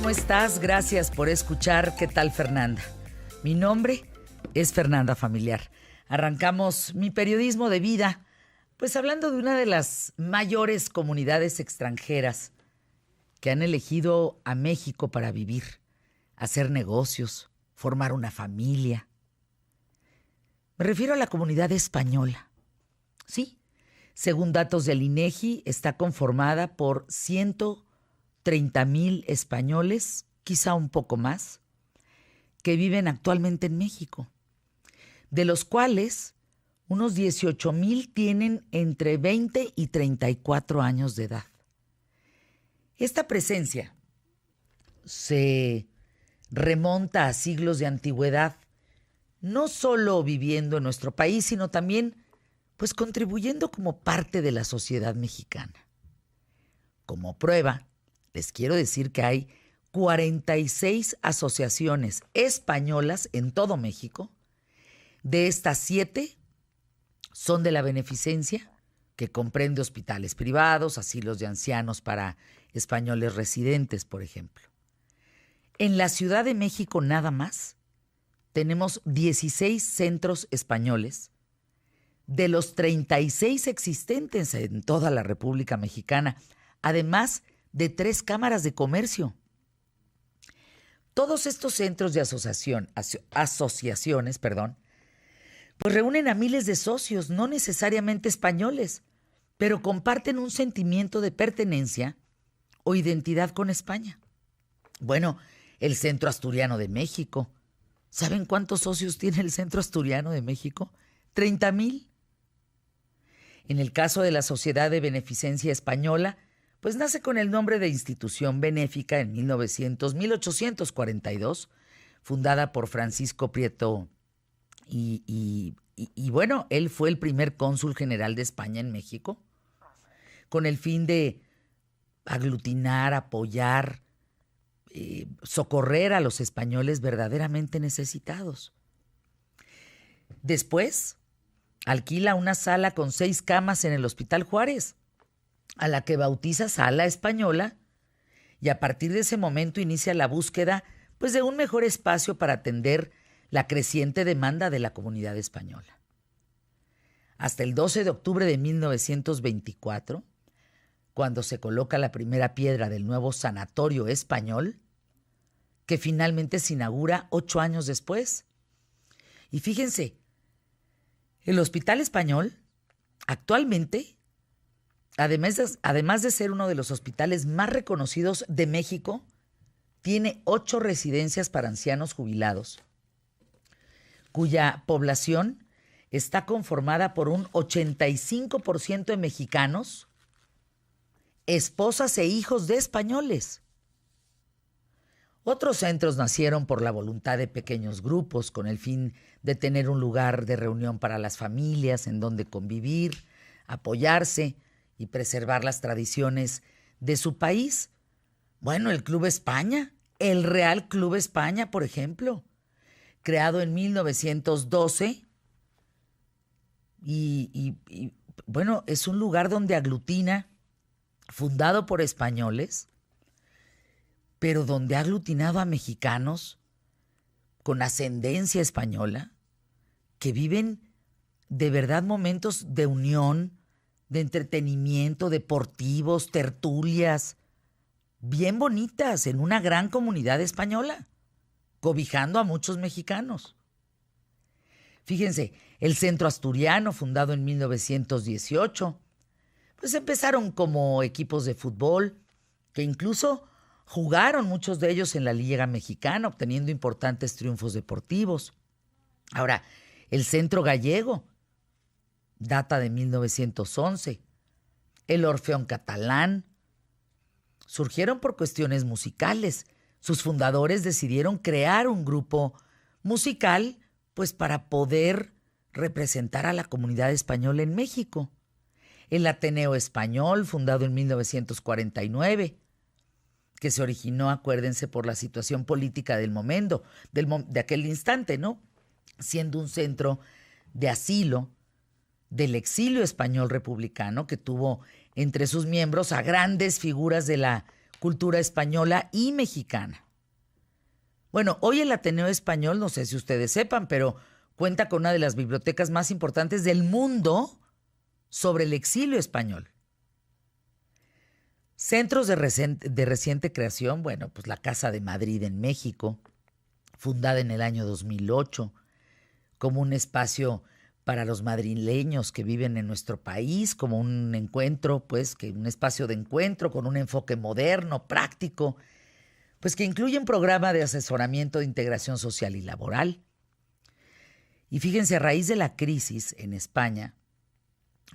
¿cómo estás? Gracias por escuchar. ¿Qué tal, Fernanda? Mi nombre es Fernanda Familiar. Arrancamos mi periodismo de vida, pues hablando de una de las mayores comunidades extranjeras que han elegido a México para vivir, hacer negocios, formar una familia. Me refiero a la comunidad española. Sí, según datos del INEGI, está conformada por 130,000 españoles, quizá un poco más, que viven actualmente en México, de los cuales unos 18,000 tienen entre 20 y 34 años de edad. Esta presencia se remonta a siglos de antigüedad, no solo viviendo en nuestro país, sino también pues contribuyendo como parte de la sociedad mexicana. Como prueba, les quiero decir que hay 46 asociaciones españolas en todo México. De estas 7 son de la beneficencia, que comprende hospitales privados, asilos de ancianos para españoles residentes, por ejemplo. En la Ciudad de México nada más tenemos 16 centros españoles, de los 36 existentes en toda la República Mexicana, además de 3 cámaras de comercio. Todos estos centros de asociaciones, pues reúnen a miles de socios, no necesariamente españoles, pero comparten un sentimiento de pertenencia o identidad con España. Bueno, el Centro Asturiano de México. ¿Saben cuántos socios tiene el Centro Asturiano de México? 30,000. En el caso de la Sociedad de Beneficencia Española, pues nace con el nombre de institución benéfica en 1842, fundada por Francisco Prieto y bueno, él fue el primer cónsul general de España en México, con el fin de aglutinar, apoyar, socorrer a los españoles verdaderamente necesitados. Después, alquila una sala con 6 camas en el Hospital Juárez, a la que bautiza Sala Española, y a partir de ese momento inicia la búsqueda pues, de un mejor espacio para atender la creciente demanda de la comunidad española. Hasta el 12 de octubre de 1924, cuando se coloca la primera piedra del nuevo sanatorio español, que finalmente se inaugura 8 años después. Y fíjense, el Hospital Español actualmente, además de ser uno de los hospitales más reconocidos de México, tiene 8 residencias para ancianos jubilados, cuya población está conformada por un 85% de mexicanos, esposas e hijos de españoles. Otros centros nacieron por la voluntad de pequeños grupos con el fin de tener un lugar de reunión para las familias en donde convivir, apoyarse y preservar las tradiciones de su país. Bueno, el Club España, el Real Club España, por ejemplo, creado en 1912 y bueno, es un lugar donde aglutina, fundado por españoles, pero donde ha aglutinado a mexicanos con ascendencia española que viven de verdad momentos de unión, de entretenimiento, deportivos, tertulias, bien bonitas en una gran comunidad española, cobijando a muchos mexicanos. Fíjense, el Centro Asturiano, fundado en 1918, pues empezaron como equipos de fútbol, que incluso jugaron muchos de ellos en la Liga Mexicana, obteniendo importantes triunfos deportivos. Ahora, el Centro Gallego data de 1911. El Orfeón Catalán surgieron por cuestiones musicales. Sus fundadores decidieron crear un grupo musical pues para poder representar a la comunidad española en México. El Ateneo Español, fundado en 1949, que se originó, acuérdense, por la situación política del momento, de aquel instante, ¿no? Siendo un centro de asilo del exilio español republicano que tuvo entre sus miembros a grandes figuras de la cultura española y mexicana. Bueno, hoy el Ateneo Español, no sé si ustedes sepan, pero cuenta con una de las bibliotecas más importantes del mundo sobre el exilio español. Centros de reciente creación, bueno, pues la Casa de Madrid en México, fundada en el año 2008, como un espacio para los madrileños que viven en nuestro país, como un encuentro, pues, que un espacio de encuentro con un enfoque moderno, práctico, pues que incluye un programa de asesoramiento de integración social y laboral. Y fíjense, a raíz de la crisis en España,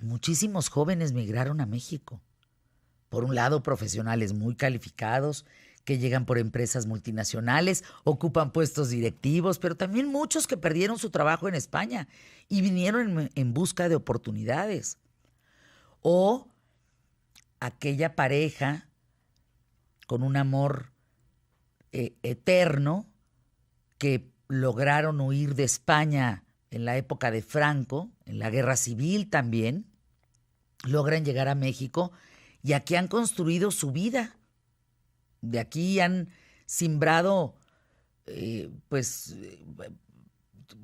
muchísimos jóvenes migraron a México. Por un lado, profesionales muy calificados que llegan por empresas multinacionales, ocupan puestos directivos, pero también muchos que perdieron su trabajo en España y vinieron en busca de oportunidades. O aquella pareja con un amor eterno que lograron huir de España en la época de Franco, en la Guerra Civil también, logran llegar a México y aquí han construido su vida. De aquí han simbrado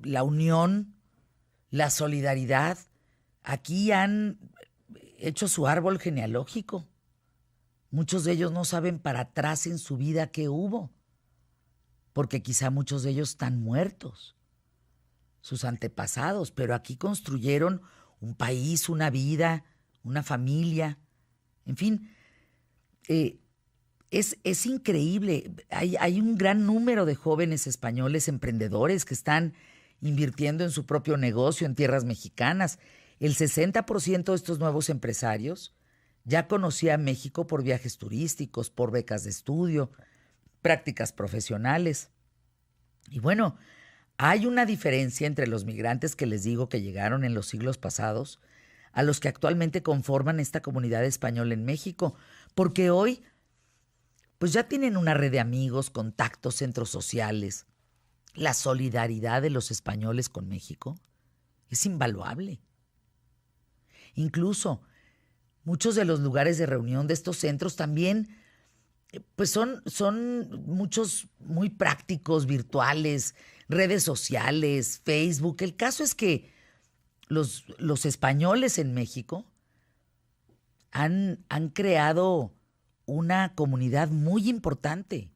la unión, la solidaridad. Aquí han hecho su árbol genealógico. Muchos de ellos no saben para atrás en su vida qué hubo, porque quizá muchos de ellos están muertos, sus antepasados, pero aquí construyeron un país, una vida, una familia, en fin. Es increíble. Hay un gran número de jóvenes españoles emprendedores que están invirtiendo en su propio negocio en tierras mexicanas. El 60% de estos nuevos empresarios ya conocía a México por viajes turísticos, por becas de estudio, prácticas profesionales. Y bueno, hay una diferencia entre los migrantes que les digo que llegaron en los siglos pasados a los que actualmente conforman esta comunidad española en México, porque hoy pues ya tienen una red de amigos, contactos, centros sociales. La solidaridad de los españoles con México es invaluable. Incluso muchos de los lugares de reunión de estos centros también pues son muchos muy prácticos, virtuales, redes sociales, Facebook. El caso es que los españoles en México han creado una comunidad muy importante.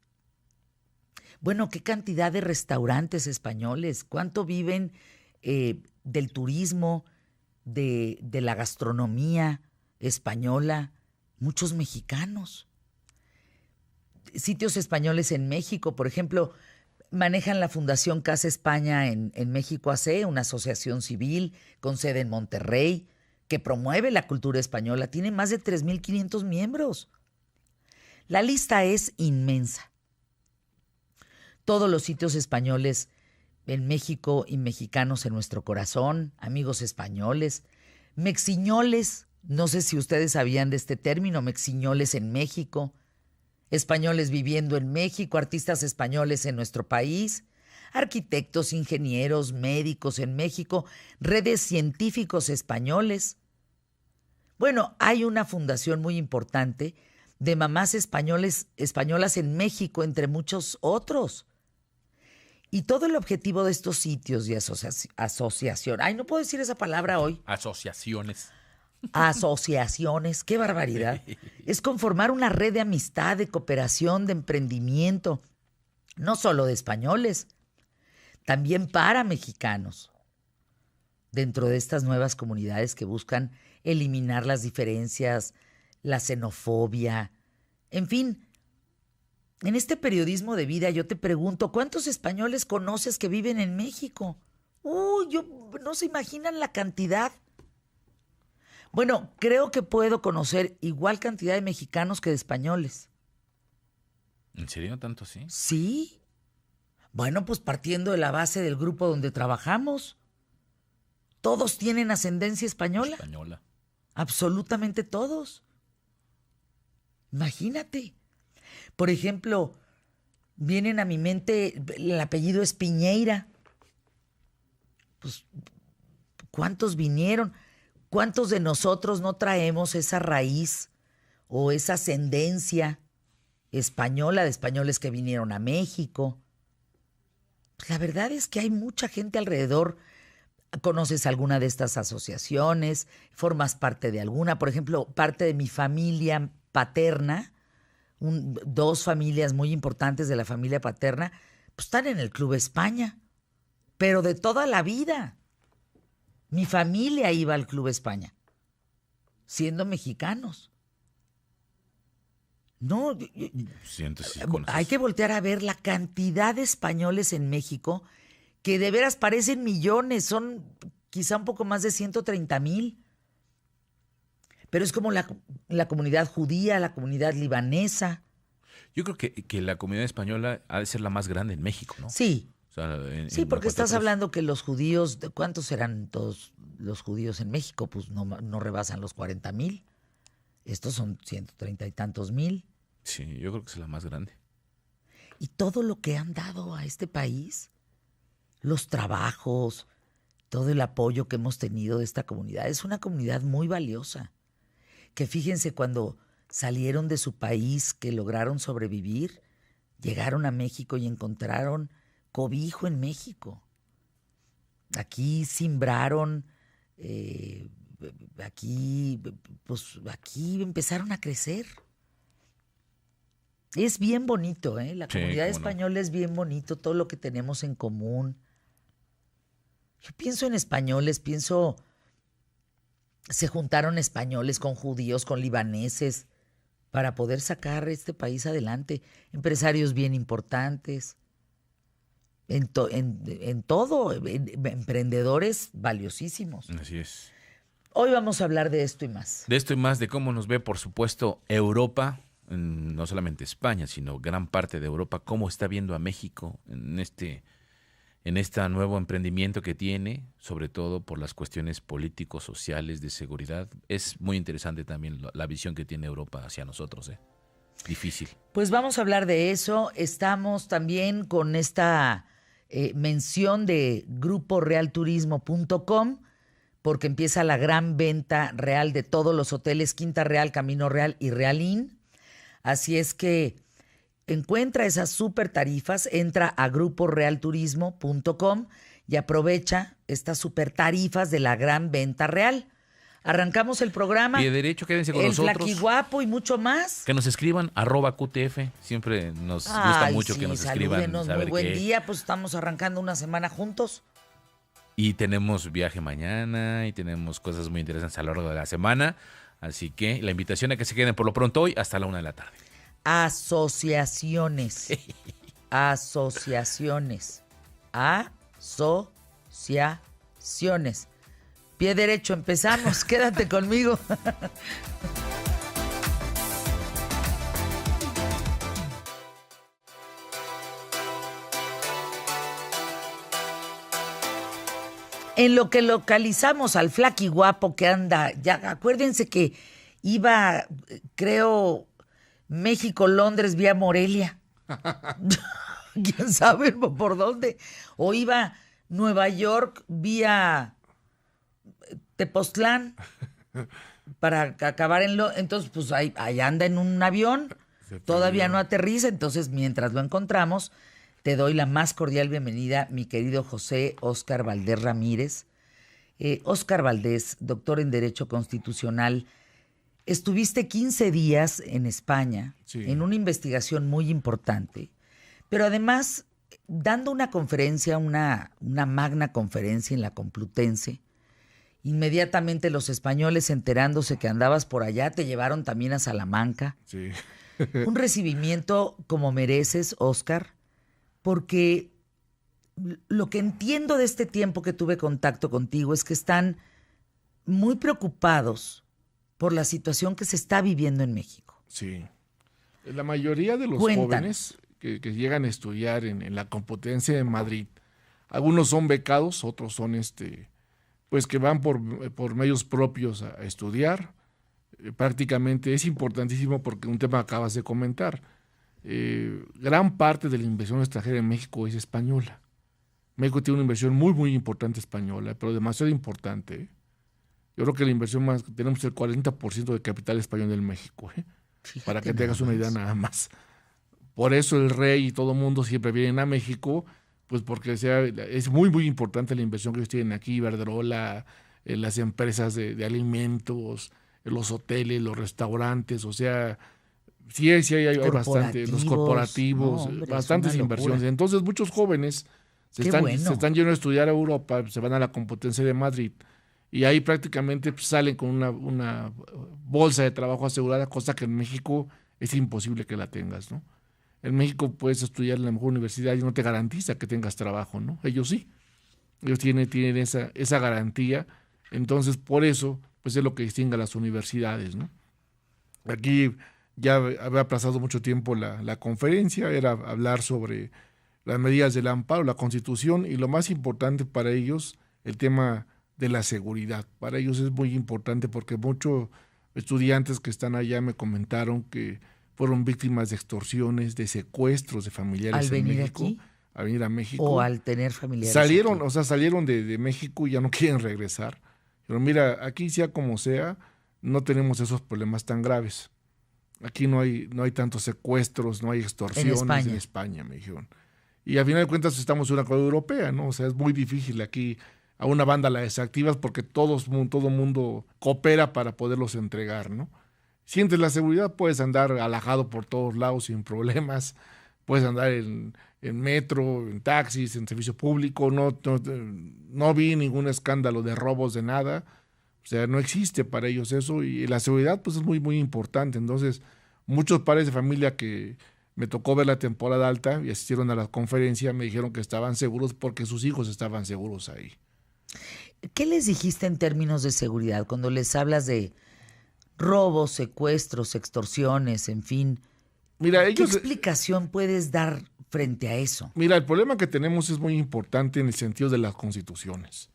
Bueno, ¿qué cantidad de restaurantes españoles? ¿Cuánto viven del turismo, de la gastronomía española? Muchos mexicanos. Sitios españoles en México, por ejemplo, manejan la Fundación Casa España en México AC, una asociación civil con sede en Monterrey, que promueve la cultura española. Tiene más de 3,500 miembros. La lista es inmensa. Todos los sitios españoles en México y mexicanos en nuestro corazón, amigos españoles, mexiñoles, no sé si ustedes sabían de este término, mexiñoles en México, españoles viviendo en México, artistas españoles en nuestro país, arquitectos, ingenieros, médicos en México, redes científicos españoles. Bueno, hay una fundación muy importante de mamás españolas en México, entre muchos otros. Y todo el objetivo de estos sitios y asociación, no puedo decir esa palabra hoy. Asociaciones, qué barbaridad. Es conformar una red de amistad, de cooperación, de emprendimiento, no solo de españoles, también para mexicanos, dentro de estas nuevas comunidades que buscan eliminar las diferencias, la xenofobia, en fin. En este periodismo de vida yo te pregunto, ¿cuántos españoles conoces que viven en México? No se imaginan la cantidad. Bueno, creo que puedo conocer igual cantidad de mexicanos que de españoles. ¿En serio tanto así? Sí. Bueno, pues partiendo de la base del grupo donde trabajamos, todos tienen ascendencia española. Absolutamente todos. Imagínate. Por ejemplo, vienen a mi mente, el apellido es Piñeira. Pues, ¿cuántos vinieron? ¿Cuántos de nosotros no traemos esa raíz o esa ascendencia española, de españoles que vinieron a México. Pues la verdad es que hay mucha gente alrededor. ¿Conoces alguna de estas asociaciones? ¿Formas parte de alguna? Por ejemplo, parte de mi familia paterna, dos familias muy importantes de la familia paterna, pues están en el Club España, pero de toda la vida. Mi familia iba al Club España, siendo mexicanos. No, hay que voltear a ver la cantidad de españoles en México que de veras parecen millones, son quizá un poco más de 130,000. Pero es como la comunidad judía, la comunidad libanesa. Yo creo que la comunidad española ha de ser la más grande en México, ¿no? Sí. O sea, sí, porque estás hablando que los judíos, ¿cuántos serán todos los judíos en México? Pues no rebasan los 40,000. Estos son 130 y tantos mil. Sí, yo creo que es la más grande. Y todo lo que han dado a este país, los trabajos, todo el apoyo que hemos tenido de esta comunidad, es una comunidad muy valiosa. Que fíjense, cuando salieron de su país, que lograron sobrevivir, llegaron a México y encontraron cobijo en México. Aquí simbraron, aquí empezaron a crecer. Es bien bonito, ¿eh? La comunidad española es bien bonito, todo lo que tenemos en común. Yo pienso en españoles, se juntaron españoles con judíos, con libaneses, para poder sacar este país adelante. Empresarios bien importantes, en todo, emprendedores valiosísimos. Así es. Hoy vamos a hablar de esto y más. De esto y más, de cómo nos ve, por supuesto, Europa, no solamente España, sino gran parte de Europa, cómo está viendo a México en este nuevo emprendimiento que tiene, sobre todo por las cuestiones políticos, sociales, de seguridad. Es muy interesante también la visión que tiene Europa hacia nosotros, ¿eh? Difícil. Pues vamos a hablar de eso. Estamos también con esta mención de gruporealturismo.com, porque empieza la gran venta real de todos los hoteles Quinta Real, Camino Real y Real Inn. Así es que encuentra esas super tarifas, entra a gruporealturismo.com y aprovecha estas super tarifas de la gran venta real. Arrancamos el programa. Y de derecho, quédense con nosotros. El Flaquiguapo y mucho más. Que nos escriban, @QTF. Siempre nos gusta mucho que nos escriban. Salúdenos, muy buen día. Pues estamos arrancando una semana juntos. Y tenemos viaje mañana y tenemos cosas muy interesantes a lo largo de la semana. Así que la invitación a que se queden por lo pronto hoy hasta la 1:00 p.m. Asociaciones. Asociaciones. Asociaciones. Pie derecho, empezamos. Quédate conmigo. En lo que localizamos al Flaquiguapo que anda, ya acuérdense que iba, creo, México-Londres vía Morelia. ¿Quién sabe por dónde? O iba Nueva York vía Tepoztlán para acabar entonces pues ahí anda en un avión, todavía no aterriza. Entonces, mientras lo encontramos, te doy la más cordial bienvenida, mi querido José Óscar Valdés Ramírez. Óscar Valdés, doctor en Derecho Constitucional. Estuviste 15 días en España, sí, en una investigación muy importante, pero además dando una conferencia, una magna conferencia en la Complutense. Inmediatamente los españoles, enterándose que andabas por allá, te llevaron también a Salamanca. Sí. Un recibimiento como mereces, Óscar, porque lo que entiendo de este tiempo que tuve contacto contigo es que están muy preocupados por la situación que se está viviendo en México. Sí. La mayoría de los jóvenes que llegan a estudiar en la Complutense de Madrid, algunos son becados, otros son pues que van por medios propios a estudiar. Prácticamente es importantísimo porque un tema que acabas de comentar. Gran parte de la inversión extranjera en México es española. México tiene una inversión muy, muy importante española, pero demasiado importante. Yo creo que la inversión más, tenemos el 40% de capital español en México, para que te hagas una idea nada más. Por eso el rey y todo el mundo siempre vienen a México, pues porque es muy, muy importante la inversión que ellos tienen aquí, Iberdrola, las empresas de alimentos, los hoteles, los restaurantes, o sea, sí hay bastante, los corporativos, no, hombre, bastantes inversiones. Entonces muchos jóvenes se están yendo a estudiar a Europa, se van a la Complutense de Madrid y ahí prácticamente salen con una bolsa de trabajo asegurada, cosa que en México es imposible que la tengas, ¿no? En México puedes estudiar en la mejor universidad y no te garantiza que tengas trabajo, ¿no? Ellos sí. Ellos tienen esa garantía. Entonces, por eso, pues es lo que distingue a las universidades, ¿no? Aquí ya había pasado mucho tiempo la conferencia, era hablar sobre las medidas del amparo, la Constitución, y lo más importante para ellos, el tema de la seguridad. Para ellos es muy importante porque muchos estudiantes que están allá me comentaron que fueron víctimas de extorsiones, de secuestros de familiares en México. ¿Aquí? Al venir a México. O al tener familiares salieron, aquí. Salieron de México y ya no quieren regresar. Pero mira, aquí sea como sea, no tenemos esos problemas tan graves. Aquí no hay tantos secuestros, no hay extorsiones en España, me dijeron. Y al final de cuentas estamos en una cosa europea, ¿no? O sea, es muy difícil aquí a una banda la desactivas porque todo mundo coopera para poderlos entregar, ¿no? Sientes la seguridad, puedes andar alajado por todos lados sin problemas, puedes andar en metro, en taxis, en servicio público, no vi ningún escándalo de robos de nada, o sea, no existe para ellos eso, y la seguridad pues es muy, muy importante. Entonces, muchos padres de familia que me tocó ver la temporada alta y asistieron a la conferencia me dijeron que estaban seguros porque sus hijos estaban seguros ahí. ¿Qué les dijiste en términos de seguridad cuando les hablas de robos, secuestros, extorsiones, en fin? Mira, ¿Qué explicación puedes dar frente a eso? Mira, el problema que tenemos es muy importante en el sentido de las constituciones.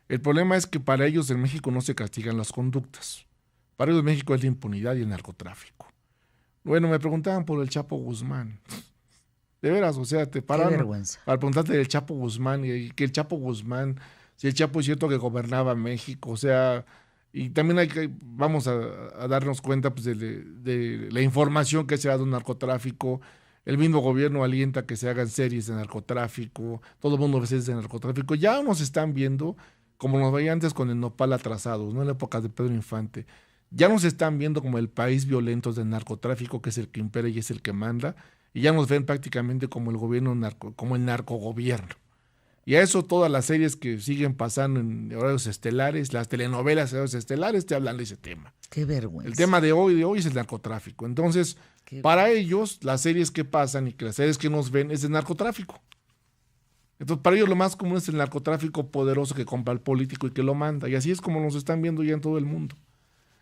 El problema es que para ellos en México no se castigan las conductas. Para ellos en México es la impunidad y el narcotráfico. Bueno, me preguntaban por el Chapo Guzmán. De veras, o sea, te pararon para preguntarte del Chapo Guzmán y que el Chapo Guzmán, si el Chapo es cierto que gobernaba México, o sea, y también vamos a darnos cuenta pues, de la información que se ha dado en narcotráfico. El mismo gobierno alienta que se hagan series de narcotráfico, todo el mundo ve series de narcotráfico. Ya nos están viendo como nos veía antes con el nopal atrasados, ¿no? En la época de Pedro Infante. Ya nos están viendo como el país violento del narcotráfico, que es el que impera y es el que manda, y ya nos ven prácticamente como el gobierno como el narcogobierno. Y a eso todas las series que siguen pasando en horarios estelares, las telenovelas de horarios estelares te hablan de ese tema. Qué vergüenza. El tema de hoy es el narcotráfico. Entonces, para ellos, las series que pasan y que las series que nos ven es el narcotráfico. Entonces, para ellos lo más común es el narcotráfico poderoso que compra el político y que lo manda. Y así es como nos están viendo ya en todo el mundo.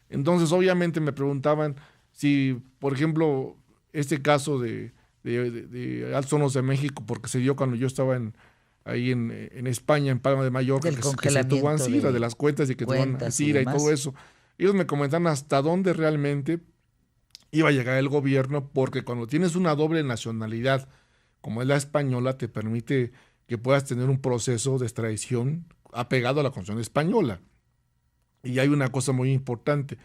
Entonces, obviamente me preguntaban si, por ejemplo, este caso de Altos Hornos de México, porque se dio cuando yo estaba ahí en España, en Palma de Mallorca, que se tuvo Ansira, de las cuentas y que tuvo Ansira y todo eso. Ellos me comentaron hasta dónde realmente iba a llegar el gobierno, porque cuando tienes una doble nacionalidad, como es la española, te permite que puedas tener un proceso de extradición apegado a la Constitución española. Y hay una cosa muy importante.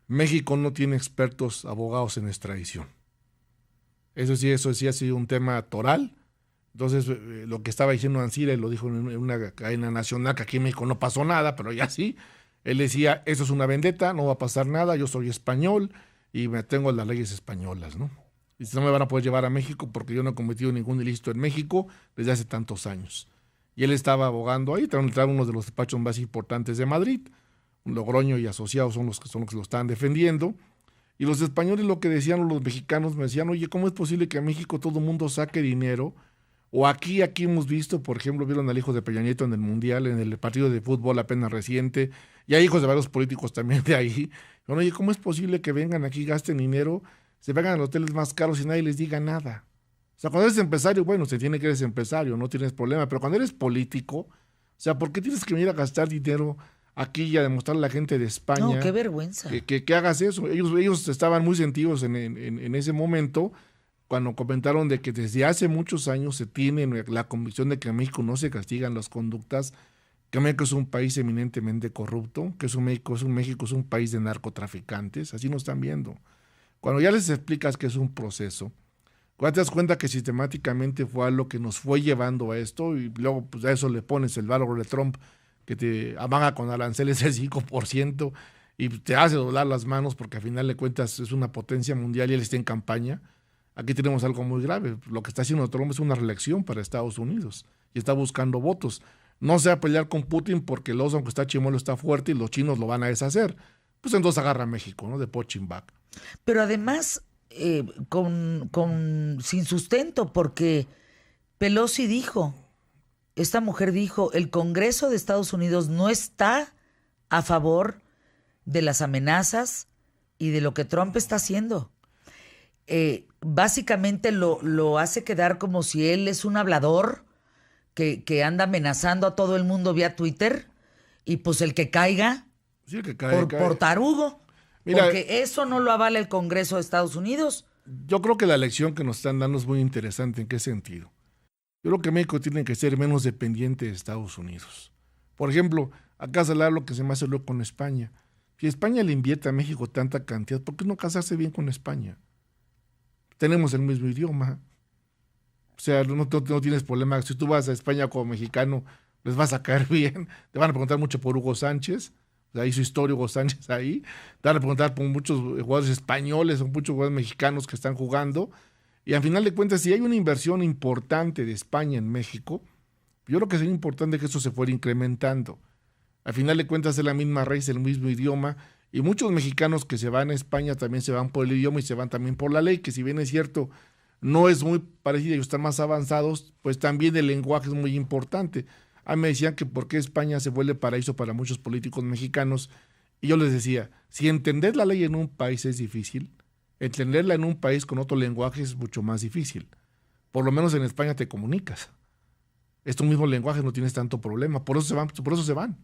México no tiene expertos abogados en extradición. Eso sí ha sido un tema toral. Entonces, lo que estaba diciendo Ansira, y lo dijo en una cadena nacional, que aquí en México no pasó nada, pero ya sí. Él decía, eso es una vendetta, no va a pasar nada, yo soy español y me tengo a las leyes españolas, ¿no? Y no me van a poder llevar a México porque yo no he cometido ningún ilícito en México desde hace tantos años. Y él estaba abogando ahí, trae uno de los despachos más importantes de Madrid. Logroño y Asociados son los que lo están defendiendo. Y los españoles lo que decían, los mexicanos me decían, oye, ¿cómo es posible que en México todo el mundo saque dinero? O aquí hemos visto, por ejemplo, vieron al hijo de Peña Nieto en el Mundial, en el partido de fútbol apenas reciente, y hay hijos de varios políticos también de ahí. Bueno, oye, ¿cómo es posible que vengan aquí, gasten dinero, se vayan a los hoteles más caros y nadie les diga nada? O sea, cuando eres empresario, bueno, se tiene que eres empresario, no tienes problema, pero cuando eres político, o sea, ¿por qué tienes que venir a gastar dinero aquí y a demostrarle a la gente de España? No, qué vergüenza. Que hagas eso. Ellos estaban muy sentidos en ese momento cuando comentaron de que desde hace muchos años se tiene la convicción de que en México no se castigan las conductas, que México es un país eminentemente corrupto, que México es un país de narcotraficantes. Así nos están viendo. Cuando ya les explicas que es un proceso, Cuando te das cuenta que sistemáticamente fue a lo que nos fue llevando a esto, y luego pues a eso le pones el valor de Trump, que te amaga con aranceles del 5% y te hace doblar las manos porque al final de cuentas es una potencia mundial y él está en campaña. Aquí tenemos algo muy grave. Lo que está haciendo Trump es una reelección para Estados Unidos y está buscando votos. No se va a pelear con Putin porque el oso, aunque está chimuelo, está fuerte y los chinos lo van a deshacer. Pues entonces agarra a México, ¿no? De punching bag. Pero además, sin sustento, porque Pelosi dijo, esta mujer dijo, el Congreso de Estados Unidos no está a favor de las amenazas y de lo que Trump está haciendo. Básicamente lo hace quedar como si él es un hablador que anda amenazando a todo el mundo vía Twitter, y pues el que caiga, sí, que cae. Por tarugo. Mira, porque eso no lo avala el Congreso de Estados Unidos. Yo creo que la lección que nos están dando es muy interesante. ¿En qué sentido? Yo creo que México tiene que ser menos dependiente de Estados Unidos. Por ejemplo, acá se habla lo que se me hace loco con España. Si España le invierte a México tanta cantidad, ¿por qué no casarse bien con España? Tenemos el mismo idioma. O sea, no tienes problema. Si tú vas a España como mexicano, les vas a caer bien. Te van a preguntar mucho por Hugo Sánchez. O sea, hizo historia Hugo Sánchez ahí. Te van a preguntar por muchos jugadores españoles o muchos jugadores mexicanos que están jugando. Y al final de cuentas, si hay una inversión importante de España en México, yo creo que sería importante que eso se fuera incrementando. Al final de cuentas es la misma raíz, el mismo idioma. Y muchos mexicanos que se van a España también se van por el idioma y se van también por la ley, que si bien es cierto, no es muy parecida y están más avanzados, pues también el lenguaje es muy importante. A mí me decían que por qué España se vuelve paraíso para muchos políticos mexicanos, y yo les decía, si entender la ley en un país es difícil, entenderla en un país con otro lenguaje es mucho más difícil. Por lo menos en España te comunicas. Es tu mismo lenguaje, no tienes tanto problema, por eso se van.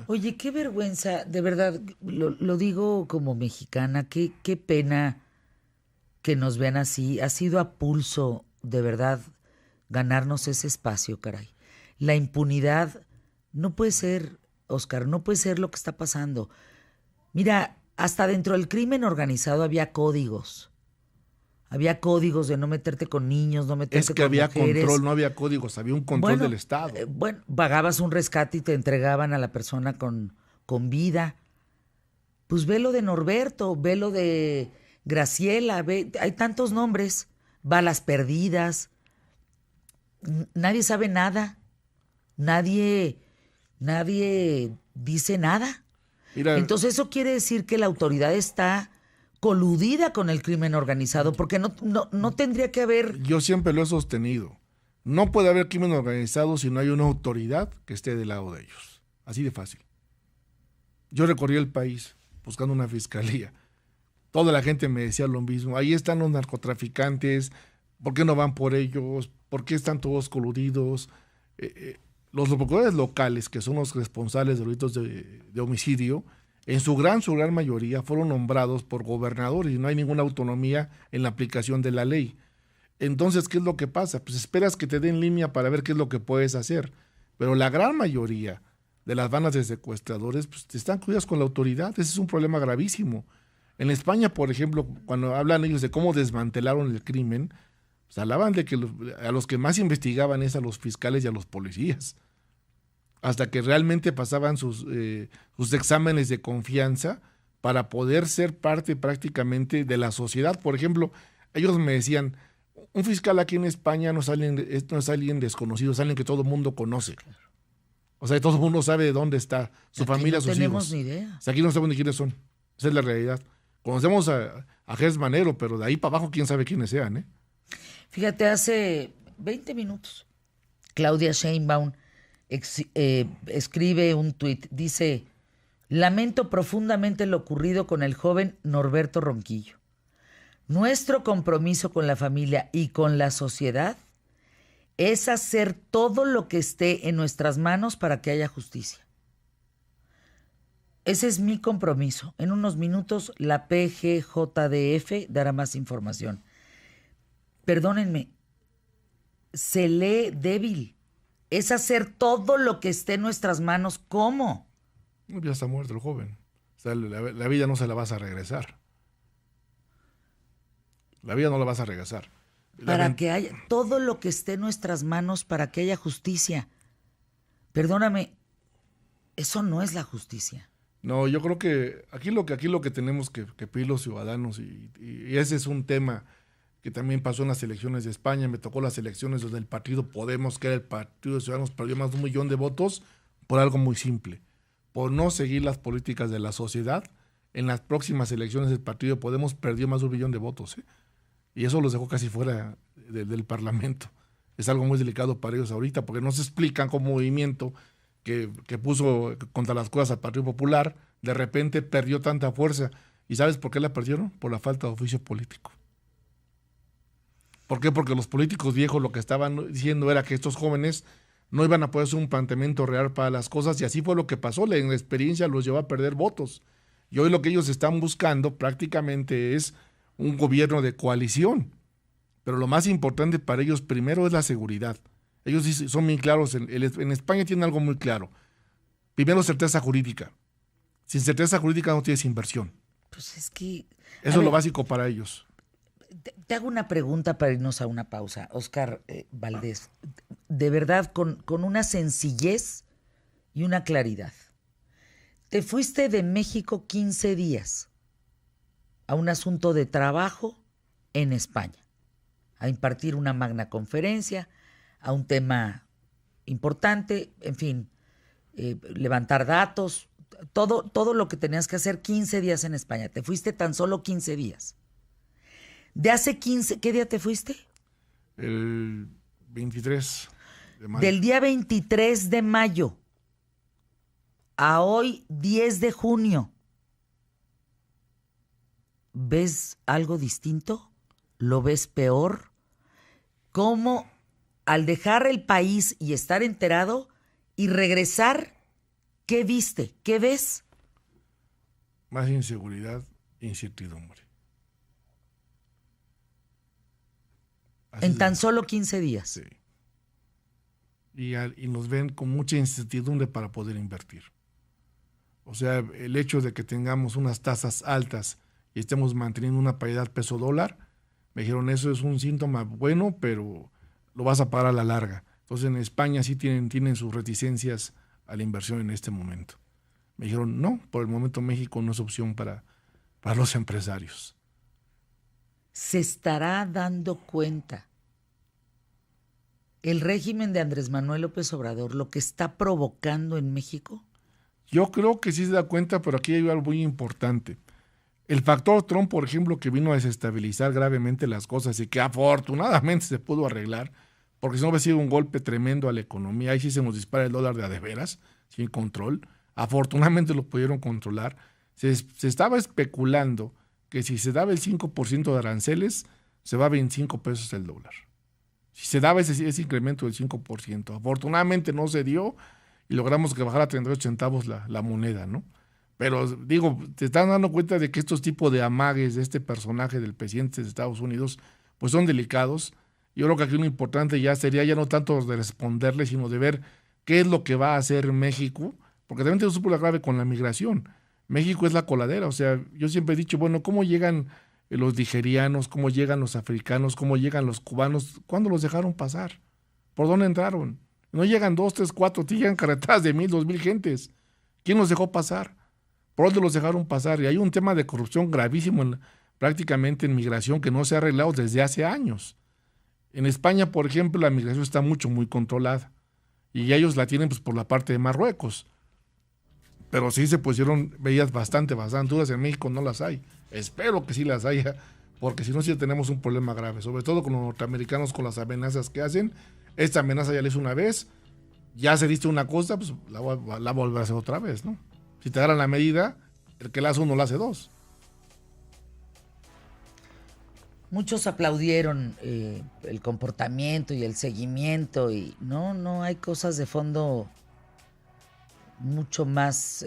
Oye, qué vergüenza, de verdad, lo digo como mexicana, qué pena que nos vean así. Ha sido a pulso, de verdad, ganarnos ese espacio, caray. La impunidad no puede ser, Oscar, no puede ser lo que está pasando. Mira, hasta dentro del crimen organizado había códigos. Había códigos de no meterte con niños, no meterte con mujeres. Es que había control, no había códigos, había un control del Estado. Pagabas un rescate y te entregaban a la persona con vida. Pues ve lo de Norberto, ve lo de Graciela, hay tantos nombres, balas perdidas. Nadie sabe nada. Nadie dice nada. Mira, entonces eso quiere decir que la autoridad está coludida con el crimen organizado, porque no tendría que haber... Yo siempre lo he sostenido. No puede haber crimen organizado si no hay una autoridad que esté del lado de ellos. Así de fácil. Yo recorrí el país buscando una fiscalía. Toda la gente me decía lo mismo. Ahí están los narcotraficantes. ¿Por qué no van por ellos? ¿Por qué están todos coludidos? Los procuradores locales, que son los responsables de delitos de homicidio, en su gran mayoría fueron nombrados por gobernadores y no hay ninguna autonomía en la aplicación de la ley. Entonces, ¿qué es lo que pasa? Pues esperas que te den línea para ver qué es lo que puedes hacer. Pero la gran mayoría de las bandas de secuestradores pues, están cuidadas con la autoridad. Ese es un problema gravísimo. En España, por ejemplo, cuando hablan ellos de cómo desmantelaron el crimen, pues hablaban de que a los que más investigaban es a los fiscales y a los policías. Hasta que realmente pasaban sus exámenes de confianza para poder ser parte prácticamente de la sociedad. Por ejemplo, ellos me decían, un fiscal aquí en España no es alguien desconocido, es alguien que todo el mundo conoce. O sea, todo el mundo sabe de dónde está, su familia, sus hijos. No tenemos ni idea. O sea, aquí no sabemos ni quiénes son. Esa es la realidad. Conocemos a Gers Manero, pero de ahí para abajo quién sabe quiénes sean, ¿eh? Fíjate, hace 20 minutos, Claudia Sheinbaum escribe un tuit, dice, lamento profundamente lo ocurrido con el joven Norberto Ronquillo. Nuestro compromiso con la familia y con la sociedad es hacer todo lo que esté en nuestras manos para que haya justicia. Ese es mi compromiso. En unos minutos la PGJDF dará más información. Perdónenme, se lee débil. Es hacer todo lo que esté en nuestras manos. ¿Cómo? Ya está muerto el joven. O sea, la vida no se la vas a regresar. La vida no la vas a regresar. Para que haya todo lo que esté en nuestras manos, para que haya justicia. Perdóname, eso no es la justicia. No, yo creo que aquí lo que tenemos que pedir los ciudadanos, y ese es un tema que también pasó en las elecciones de España. Me tocó las elecciones donde el partido Podemos, que era el partido de Ciudadanos, perdió más de 1 millón de votos por algo muy simple, por no seguir las políticas de la sociedad. En las próximas elecciones el partido Podemos perdió más de 1 millón de votos, y eso los dejó casi fuera del Parlamento. Es algo muy delicado para ellos ahorita, porque no se explican como movimiento que puso contra las cosas al Partido Popular, de repente perdió tanta fuerza. ¿Y sabes por qué la perdieron? Por la falta de oficio político. ¿Por qué? Porque los políticos viejos lo que estaban diciendo era que estos jóvenes no iban a poder hacer un planteamiento real para las cosas, y así fue lo que pasó. La experiencia los llevó a perder votos. Y hoy lo que ellos están buscando prácticamente es un gobierno de coalición. Pero lo más importante para ellos primero es la seguridad. Ellos son muy claros. En España tienen algo muy claro. Primero, certeza jurídica. Sin certeza jurídica no tienes inversión. Pues es que... Eso es lo básico para ellos. Te hago una pregunta para irnos a una pausa. Óscar Valdés, de verdad, con una sencillez y una claridad. Te fuiste de México 15 días a un asunto de trabajo en España, a impartir una magna conferencia, a un tema importante, en fin, levantar datos, todo lo que tenías que hacer 15 días en España. Te fuiste tan solo 15 días. De hace 15, ¿qué día te fuiste? El 23 de mayo. Del día 23 de mayo a hoy, 10 de junio. ¿Ves algo distinto? ¿Lo ves peor? ¿Cómo al dejar el país y estar enterado y regresar, qué viste? ¿Qué ves? Más inseguridad e incertidumbre. En tan solo 15 días. Sí. Y nos ven con mucha incertidumbre para poder invertir. O sea, el hecho de que tengamos unas tasas altas y estemos manteniendo una paridad peso-dólar, me dijeron, eso es un síntoma bueno, pero lo vas a pagar a la larga. Entonces en España sí tienen sus reticencias a la inversión en este momento. Me dijeron, no, por el momento México no es opción para los empresarios. ¿Se estará dando cuenta el régimen de Andrés Manuel López Obrador lo que está provocando en México? Yo creo que sí se da cuenta, pero aquí hay algo muy importante. El factor Trump, por ejemplo, que vino a desestabilizar gravemente las cosas y que afortunadamente se pudo arreglar, porque si no hubiera sido un golpe tremendo a la economía, ahí sí se nos dispara el dólar de a de veras, sin control. Afortunadamente lo pudieron controlar. Se estaba especulando que si se daba el 5% de aranceles, se va a 25 pesos el dólar. Si se daba ese incremento del 5%. Afortunadamente no se dio y logramos que bajara a 38 centavos la moneda, ¿no? Pero digo, te están dando cuenta de que estos tipos de amagues de este personaje del presidente de Estados Unidos, pues son delicados. Yo creo que aquí lo importante ya sería ya no tanto de responderle, sino de ver qué es lo que va a hacer México, porque también tenemos un problema grave con la migración. México es la coladera, o sea, yo siempre he dicho, bueno, ¿cómo llegan los nigerianos, cómo llegan los africanos, cómo llegan los cubanos? ¿Cuándo los dejaron pasar? ¿Por dónde entraron? No llegan 2, 3, 4, llegan carretas de 1,000, 2,000 gentes. ¿Quién los dejó pasar? ¿Por dónde los dejaron pasar? Y hay un tema de corrupción gravísimo prácticamente en migración que no se ha arreglado desde hace años. En España, por ejemplo, la migración está muy controlada. Y ellos la tienen pues por la parte de Marruecos. Pero sí se pusieron medidas bastante duras. En México no las hay. Espero que sí las haya, porque si no sí tenemos un problema grave. Sobre todo con los norteamericanos, con las amenazas que hacen. Esta amenaza ya la hizo una vez. Ya se diste una cosa, pues la volverá a hacer otra vez, ¿no? Si te agarran la medida, el que la hace uno la hace dos. Muchos aplaudieron el comportamiento y el seguimiento y no hay cosas de fondo mucho más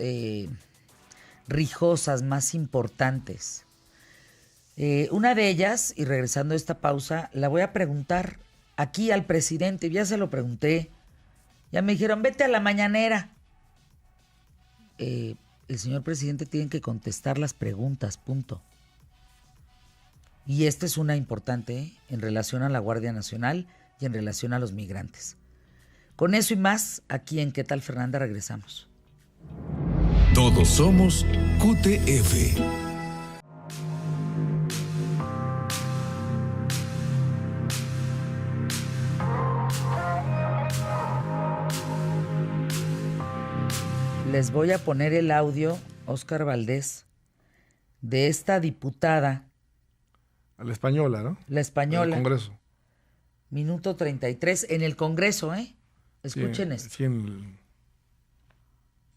rijosas, más importantes. Una de ellas, y regresando a esta pausa, la voy a preguntar aquí al presidente. Ya se lo pregunté. Ya me dijeron, vete a la mañanera. El señor presidente tiene que contestar las preguntas, punto. Y esta es una importante en relación a la Guardia Nacional y en relación a los migrantes. Con eso y más, aquí en ¿Qué tal, Fernanda? Regresamos. Todos somos QTF. Les voy a poner el audio, Óscar Valdés, de esta diputada. A la española, ¿no? La española. En el Congreso. Minuto 33 en el Congreso, ¿eh? Escuchen esto. Sí,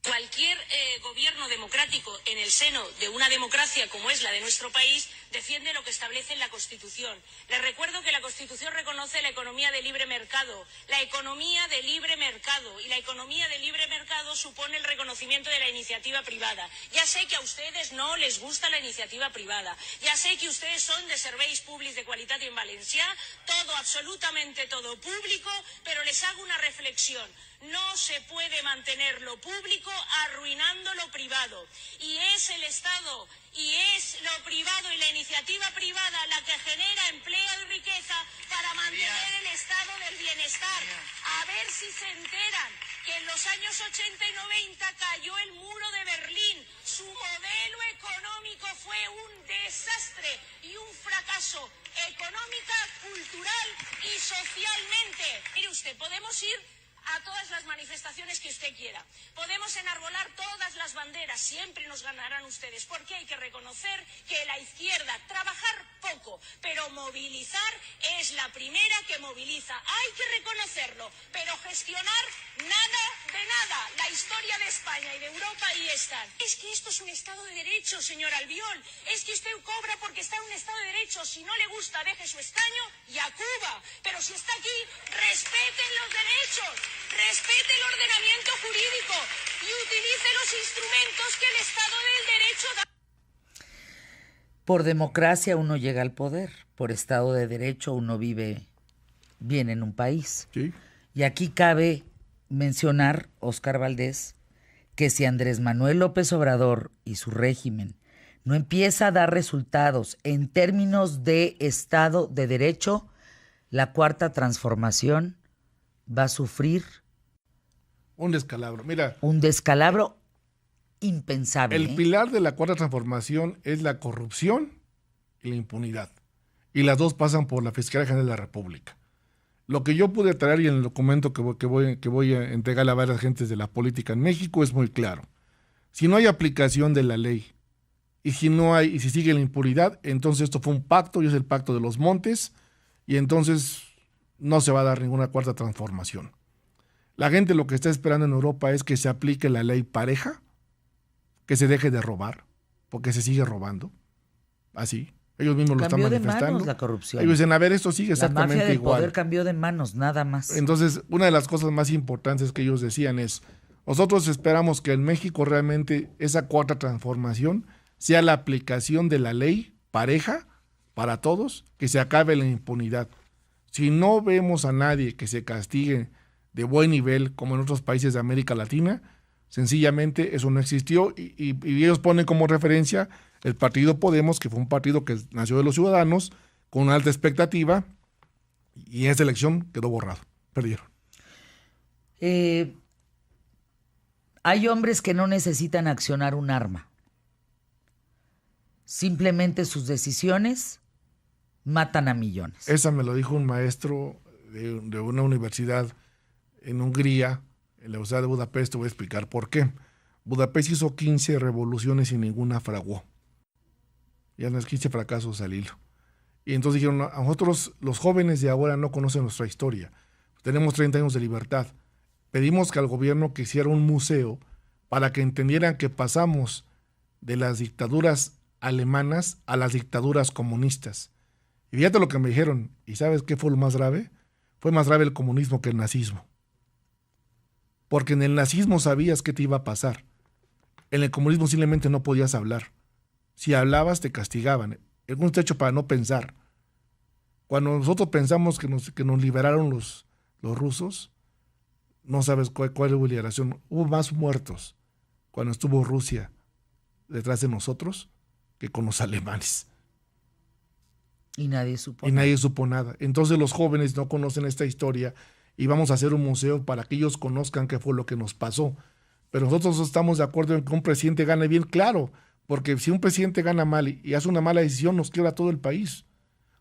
Cualquier gobierno democrático en el seno de una democracia como es la de nuestro país defiende lo que establece en la Constitución. Les recuerdo que la Constitución reconoce la economía de libre mercado, la economía de libre mercado, y la economía de libre mercado supone el reconocimiento de la iniciativa privada. Ya sé que a ustedes no les gusta la iniciativa privada, ya sé que ustedes son de serveis públics de qualitat en valencià, todo, absolutamente todo público, pero les hago una reflexión. No se puede mantener lo público arruinando lo privado. Y es el Estado, y es lo privado y la iniciativa privada la que genera empleo y riqueza para mantener el estado del bienestar. A ver si se enteran que en los años 80 y 90 cayó el muro de Berlín. Su modelo económico fue un desastre y un fracaso económica, cultural y socialmente. Mire usted, podemos ir a todas las manifestaciones que usted quiera. Podemos enarbolar todas las banderas, siempre nos ganarán ustedes, porque hay que reconocer que la izquierda, trabajar poco, pero movilizar es la primera que moviliza. Hay que reconocerlo, pero gestionar nada de nada. La historia de España y de Europa ahí están. Es que esto es un Estado de Derecho, señor Albiol. Es que usted cobra porque está en un Estado de Derecho. Si no le gusta, deje su escaño y a Cuba. Pero si está aquí, respeten los derechos. Respete el ordenamiento jurídico y utilice los instrumentos que el Estado del Derecho da. Por democracia uno llega al poder, por Estado de Derecho uno vive bien en un país. Sí. Y aquí cabe mencionar, Óscar Valdés, que si Andrés Manuel López Obrador y su régimen no empieza a dar resultados en términos de Estado de Derecho, la Cuarta Transformación va a sufrir un descalabro. Mira, un descalabro impensable. El pilar de la Cuarta Transformación es la corrupción y la impunidad. Y las dos pasan por la Fiscalía General de la República. Lo que yo pude traer y en el documento que voy a entregarle a varias gentes de la política en México es muy claro. Si no hay aplicación de la ley y si sigue la impunidad, entonces esto fue un pacto y es el pacto de los montes y entonces no se va a dar ninguna Cuarta Transformación. La gente lo que está esperando en Europa es que se aplique la ley pareja, que se deje de robar, porque se sigue robando. Así. Ellos mismos lo están manifestando. Cambió de manos la corrupción. Ellos dicen, a ver, esto sigue exactamente igual. La mafia del poder cambió de manos, nada más. Entonces, una de las cosas más importantes que ellos decían es, nosotros esperamos que en México realmente esa Cuarta Transformación sea la aplicación de la ley pareja para todos, que se acabe la impunidad. Si no vemos a nadie que se castigue de buen nivel, como en otros países de América Latina, sencillamente eso no existió y ellos ponen como referencia el partido Podemos, que fue un partido que nació de los ciudadanos con una alta expectativa y en esa elección quedó borrado, perdieron. Hay hombres que no necesitan accionar un arma. Simplemente sus decisiones matan a millones. Esa me lo dijo un maestro de una universidad en Hungría, en la Universidad de Budapest. Te voy a explicar por qué. Budapest hizo 15 revoluciones y ninguna fraguó. Ya no es 15 fracasos al hilo. Y entonces dijeron, a nosotros los jóvenes de ahora no conocen nuestra historia. Tenemos 30 años de libertad. Pedimos que al gobierno que hiciera un museo para que entendieran que pasamos de las dictaduras alemanas a las dictaduras comunistas. Y fíjate lo que me dijeron. ¿Y sabes qué fue lo más grave? Fue más grave el comunismo que el nazismo. Porque en el nazismo sabías qué te iba a pasar. En el comunismo simplemente no podías hablar. Si hablabas te castigaban. El mundo está hecho para no pensar. Cuando nosotros pensamos que nos liberaron los rusos, no sabes cuál hubo liberación. Hubo más muertos cuando estuvo Rusia detrás de nosotros que con los alemanes. Y nadie supo Y nadie supo nada. Entonces los jóvenes no conocen esta historia y vamos a hacer un museo para que ellos conozcan qué fue lo que nos pasó. Pero nosotros estamos de acuerdo en que un presidente gane bien, claro, porque si un presidente gana mal y hace una mala decisión, nos quiebra todo el país.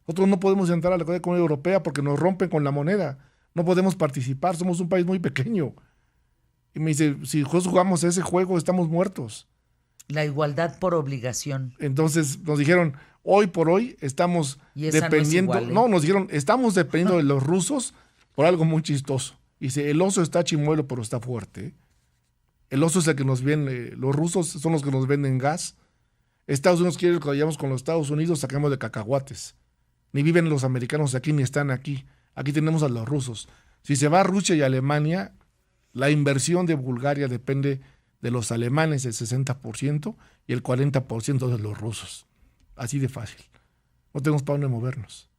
Nosotros no podemos entrar a la Comunidad Europea porque nos rompen con la moneda. No podemos participar, somos un país muy pequeño. Y me dice, si jugamos ese juego, estamos muertos. La igualdad por obligación. Entonces nos dijeron, hoy por hoy estamos dependiendo, no es igual, ¿eh? Nos dijeron, estamos dependiendo de los rusos por algo muy chistoso. Dice, el oso está chimuelo, pero está fuerte. El oso es el que nos vende, los rusos son los que nos venden gas. Estados Unidos quiere que vayamos con los Estados Unidos, saquemos de cacahuates. Ni viven los americanos aquí, ni están aquí. Aquí tenemos a los rusos. Si se va a Rusia y Alemania, la inversión de Bulgaria depende de los alemanes, el 60%, y el 40% de los rusos. Así de fácil. No tenemos para dónde movernos.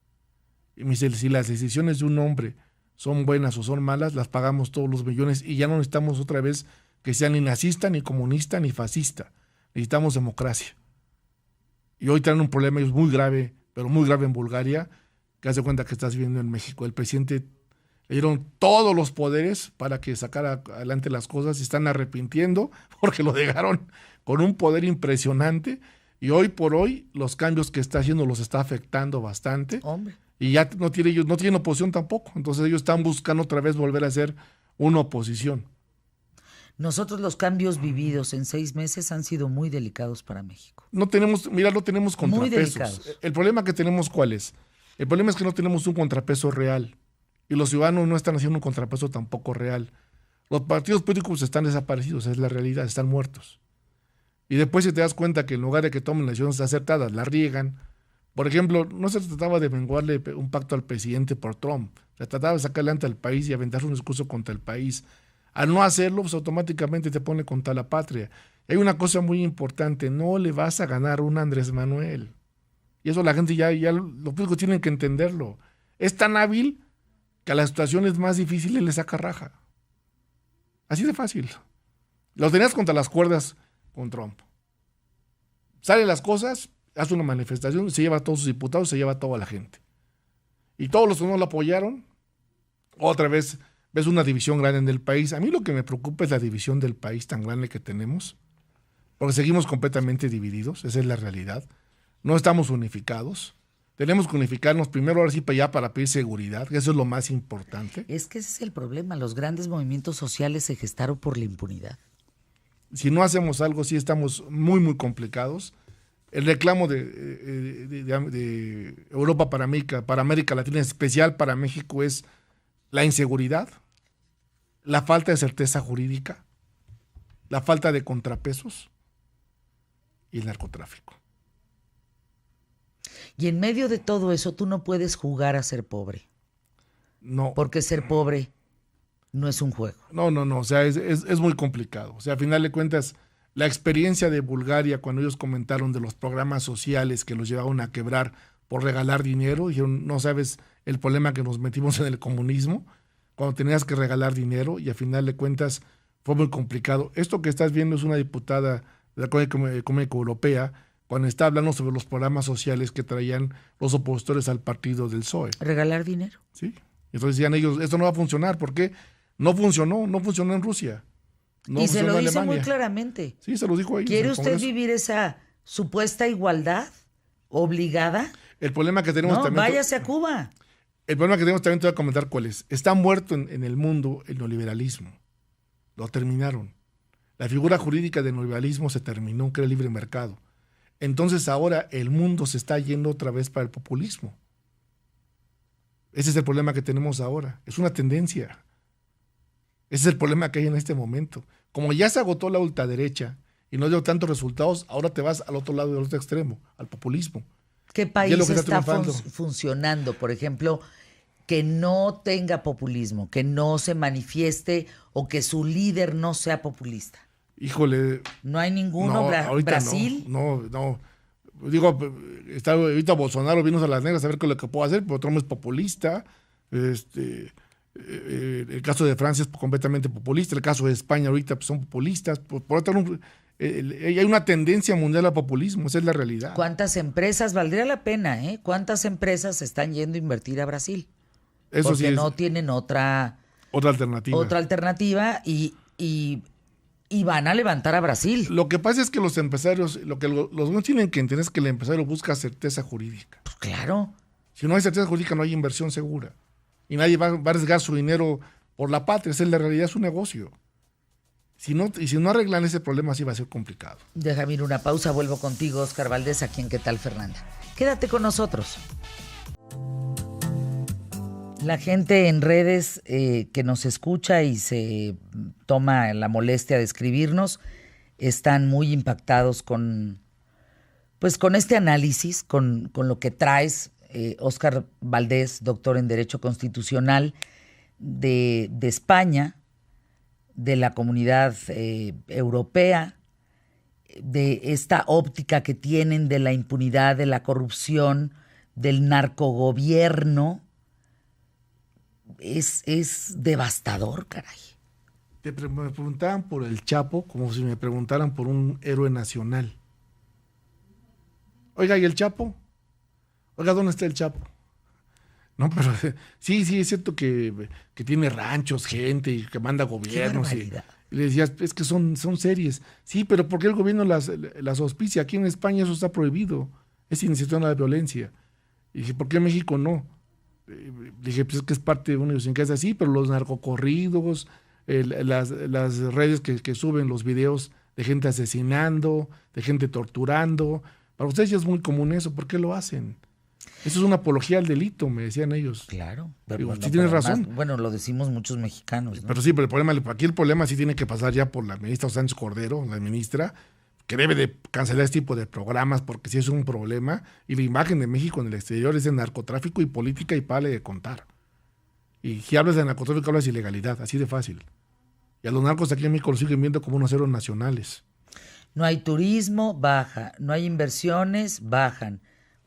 Y me dice, si las decisiones de un hombre son buenas o son malas, las pagamos todos los millones y ya no necesitamos otra vez que sea ni nazista, ni comunista, ni fascista. Necesitamos democracia. Y hoy tienen un problema ellos muy grave, pero muy grave en Bulgaria, que hace cuenta que estás viendo en México. El presidente le dieron todos los poderes para que sacara adelante las cosas y están arrepintiendo porque lo dejaron con un poder impresionante y hoy por hoy los cambios que está haciendo los está afectando bastante. Hombre. Y ya no tienen oposición tampoco. Entonces ellos están buscando otra vez volver a ser una oposición. Nosotros los cambios vividos en 6 meses han sido muy delicados para México. No tenemos contrapesos. Muy delicados. El problema que tenemos, ¿cuál es? El problema es que no tenemos un contrapeso real. Y los ciudadanos no están haciendo un contrapeso tampoco real. Los partidos políticos están desaparecidos, es la realidad, están muertos. Y después si te das cuenta que en lugar de que tomen decisiones acertadas, la riegan. Por ejemplo, no se trataba de menguarle un pacto al presidente por Trump. Se trataba de sacar adelante al país y aventar un discurso contra el país. Al no hacerlo, pues automáticamente te pone contra la patria. Y hay una cosa muy importante, no le vas a ganar un Andrés Manuel. Y eso la gente ya los políticos tienen que entenderlo. Es tan hábil que a las situaciones más difíciles le saca raja. Así de fácil. Lo tenías contra las cuerdas con Trump. Salen las cosas, hace una manifestación, se lleva a todos sus diputados, se lleva a toda la gente. Y todos los que no lo apoyaron, otra vez ves una división grande en el país. A mí lo que me preocupa es la división del país tan grande que tenemos, porque seguimos completamente divididos, esa es la realidad. No estamos unificados. Tenemos que unificarnos primero, ahora sí, para pedir seguridad, que eso es lo más importante. Es que ese es el problema. Los grandes movimientos sociales se gestaron por la impunidad. Si no hacemos algo, sí estamos muy, muy complicados. El reclamo de Europa para América Latina, en especial para México, es la inseguridad, la falta de certeza jurídica, la falta de contrapesos y el narcotráfico. Y en medio de todo eso, tú no puedes jugar a ser pobre. No. Porque ser pobre no es un juego. No. O sea, es muy complicado. O sea, a final de cuentas, la experiencia de Bulgaria, cuando ellos comentaron de los programas sociales que los llevaban a quebrar por regalar dinero, dijeron, no sabes el problema que nos metimos en el comunismo, cuando tenías que regalar dinero, y a final de cuentas fue muy complicado. Esto que estás viendo es una diputada de la Comunidad Económica Europea, cuando está hablando sobre los programas sociales que traían los opositores al partido del PSOE. Regalar dinero. Sí. Entonces decían ellos, esto no va a funcionar. ¿Por qué? No funcionó en Rusia. No, y se lo dice muy claramente. Sí, se lo dijo ahí. ¿Quiere usted vivir esa supuesta igualdad obligada? El problema que tenemos también... váyase a Cuba. El problema que tenemos también, te voy a comentar cuál es. Está muerto en el mundo el neoliberalismo. Lo terminaron. La figura jurídica del neoliberalismo se terminó, que era el libre mercado. Entonces ahora el mundo se está yendo otra vez para el populismo. Ese es el problema que tenemos ahora. Es una tendencia. Ese es el problema que hay en este momento. Como ya se agotó la ultraderecha y no dio tantos resultados, ahora te vas al otro lado del otro extremo, al populismo. ¿Qué país está funcionando, por ejemplo, que no tenga populismo, que no se manifieste o que su líder no sea populista? Híjole. ¿No hay ninguno? ¿Brasil? No. Digo, está ahorita Bolsonaro vino a las negras a ver qué es lo que puedo hacer, pero Trump es populista. El caso de Francia es completamente populista. El caso de España ahorita pues, son populistas. Por otro lado, Hay una tendencia mundial al populismo, esa es la realidad. ¿Cuántas empresas, valdría la pena, cuántas empresas están yendo a invertir a Brasil? Eso porque sí no tienen otra alternativa. Otra alternativa y van a levantar a Brasil. Lo que pasa es que los empresarios, lo que los gobiernos tienen que entender es que el empresario busca certeza jurídica. Pues claro. Si no hay certeza jurídica, no hay inversión segura. Y nadie va a arriesgar su dinero por la patria. Esa es la realidad, es un negocio. Si no arreglan ese problema, sí va a ser complicado. Déjame ir una pausa, vuelvo contigo, Óscar Valdés, aquí en ¿Qué tal, Fernanda? Quédate con nosotros. La gente en redes que nos escucha y se toma la molestia de escribirnos están muy impactados con este análisis, con lo que traes, Óscar Valdés, doctor en Derecho Constitucional de España, de la Comunidad Europea, de esta óptica que tienen de la impunidad, de la corrupción, del narcogobierno. Es devastador, caray. Me preguntaban por el Chapo como si me preguntaran por un héroe nacional. Oiga, ¿y el Chapo? Oiga, ¿dónde está el Chapo? No, pero sí, es cierto que tiene ranchos, gente y que manda gobiernos. Y le decías, es que son series. Sí, pero ¿por qué el gobierno las auspicia? Aquí en España eso está prohibido. Es incitación a la violencia. Y dije, ¿por qué en México no? Dije, pues es que es parte de una idiosincrasia así, pero los narcocorridos, las redes que suben los videos de gente asesinando, de gente torturando, para ustedes ya es muy común eso, ¿por qué lo hacen? Eso es una apología al delito, me decían ellos. Claro. Digo, sí tienes razón. Bueno, lo decimos muchos mexicanos, ¿no? Pero sí, pero aquí el problema sí tiene que pasar ya por la ministra Sánchez Cordero, la ministra, que debe de cancelar este tipo de programas porque sí es un problema, y la imagen de México en el exterior es de narcotráfico y política y pale de contar. Y si hablas de narcotráfico hablas de ilegalidad, así de fácil. Y a los narcos aquí en México los siguen viendo como unos héroes nacionales. No hay turismo, baja. No hay inversiones, bajan.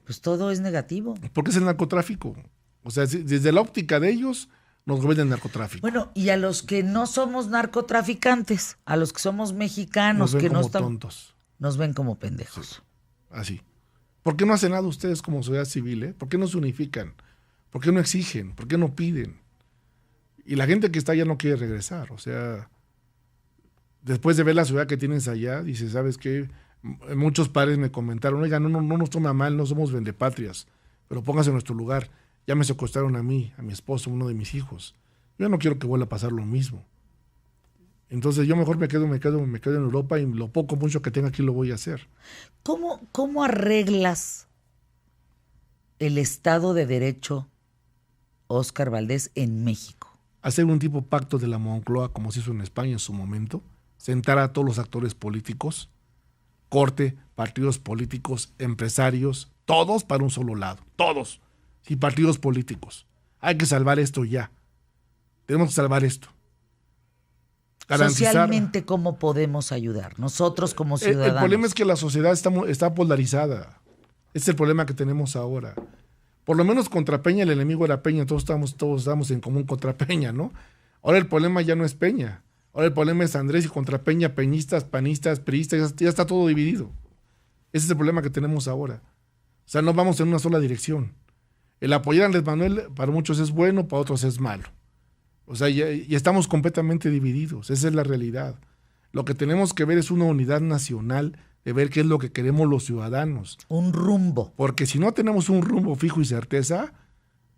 Pues todo es negativo. ¿Por qué es el narcotráfico? O sea, desde la óptica de ellos nos gobierna el narcotráfico. Bueno, y a los que no somos narcotraficantes, a los que somos mexicanos, nos ven que como no estamos tontos. Nos ven como pendejos. Sí, así. ¿Por qué no hacen nada ustedes como sociedad civil? ¿Por qué no se unifican? ¿Por qué no exigen? ¿Por qué no piden? Y la gente que está allá no quiere regresar. O sea, después de ver la ciudad que tienes allá, dice, ¿sabes qué? Muchos padres me comentaron, oiga, no nos toma mal, no somos vendepatrias, pero póngase en nuestro lugar. Ya me secuestraron a mí, a mi esposo, uno de mis hijos. Yo no quiero que vuelva a pasar lo mismo. Entonces yo mejor me quedo en Europa y lo poco mucho que tenga aquí lo voy a hacer. ¿Cómo arreglas el Estado de Derecho, Óscar Valdés, en México? Hacer un tipo pacto de la Moncloa como se hizo en España en su momento, sentar a todos los actores políticos, corte, partidos políticos, empresarios, todos para un solo lado, todos, sin partidos políticos. Hay que salvar esto ya. Tenemos que salvar esto. Socialmente, ¿cómo podemos ayudar? Nosotros como ciudadanos. El problema es que la sociedad está polarizada. Ese es el problema que tenemos ahora. Por lo menos contra Peña el enemigo era Peña, todos estamos en común contra Peña, ¿no? Ahora el problema ya no es Peña. Ahora el problema es Andrés y contra Peña, peñistas, panistas, priistas, ya está todo dividido. Ese es el problema que tenemos ahora. O sea, no vamos en una sola dirección. El apoyar a Andrés Manuel para muchos es bueno, para otros es malo. O sea, ya estamos completamente divididos. Esa es la realidad. Lo que tenemos que ver es una unidad nacional de ver qué es lo que queremos los ciudadanos. Un rumbo. Porque si no tenemos un rumbo fijo y certeza,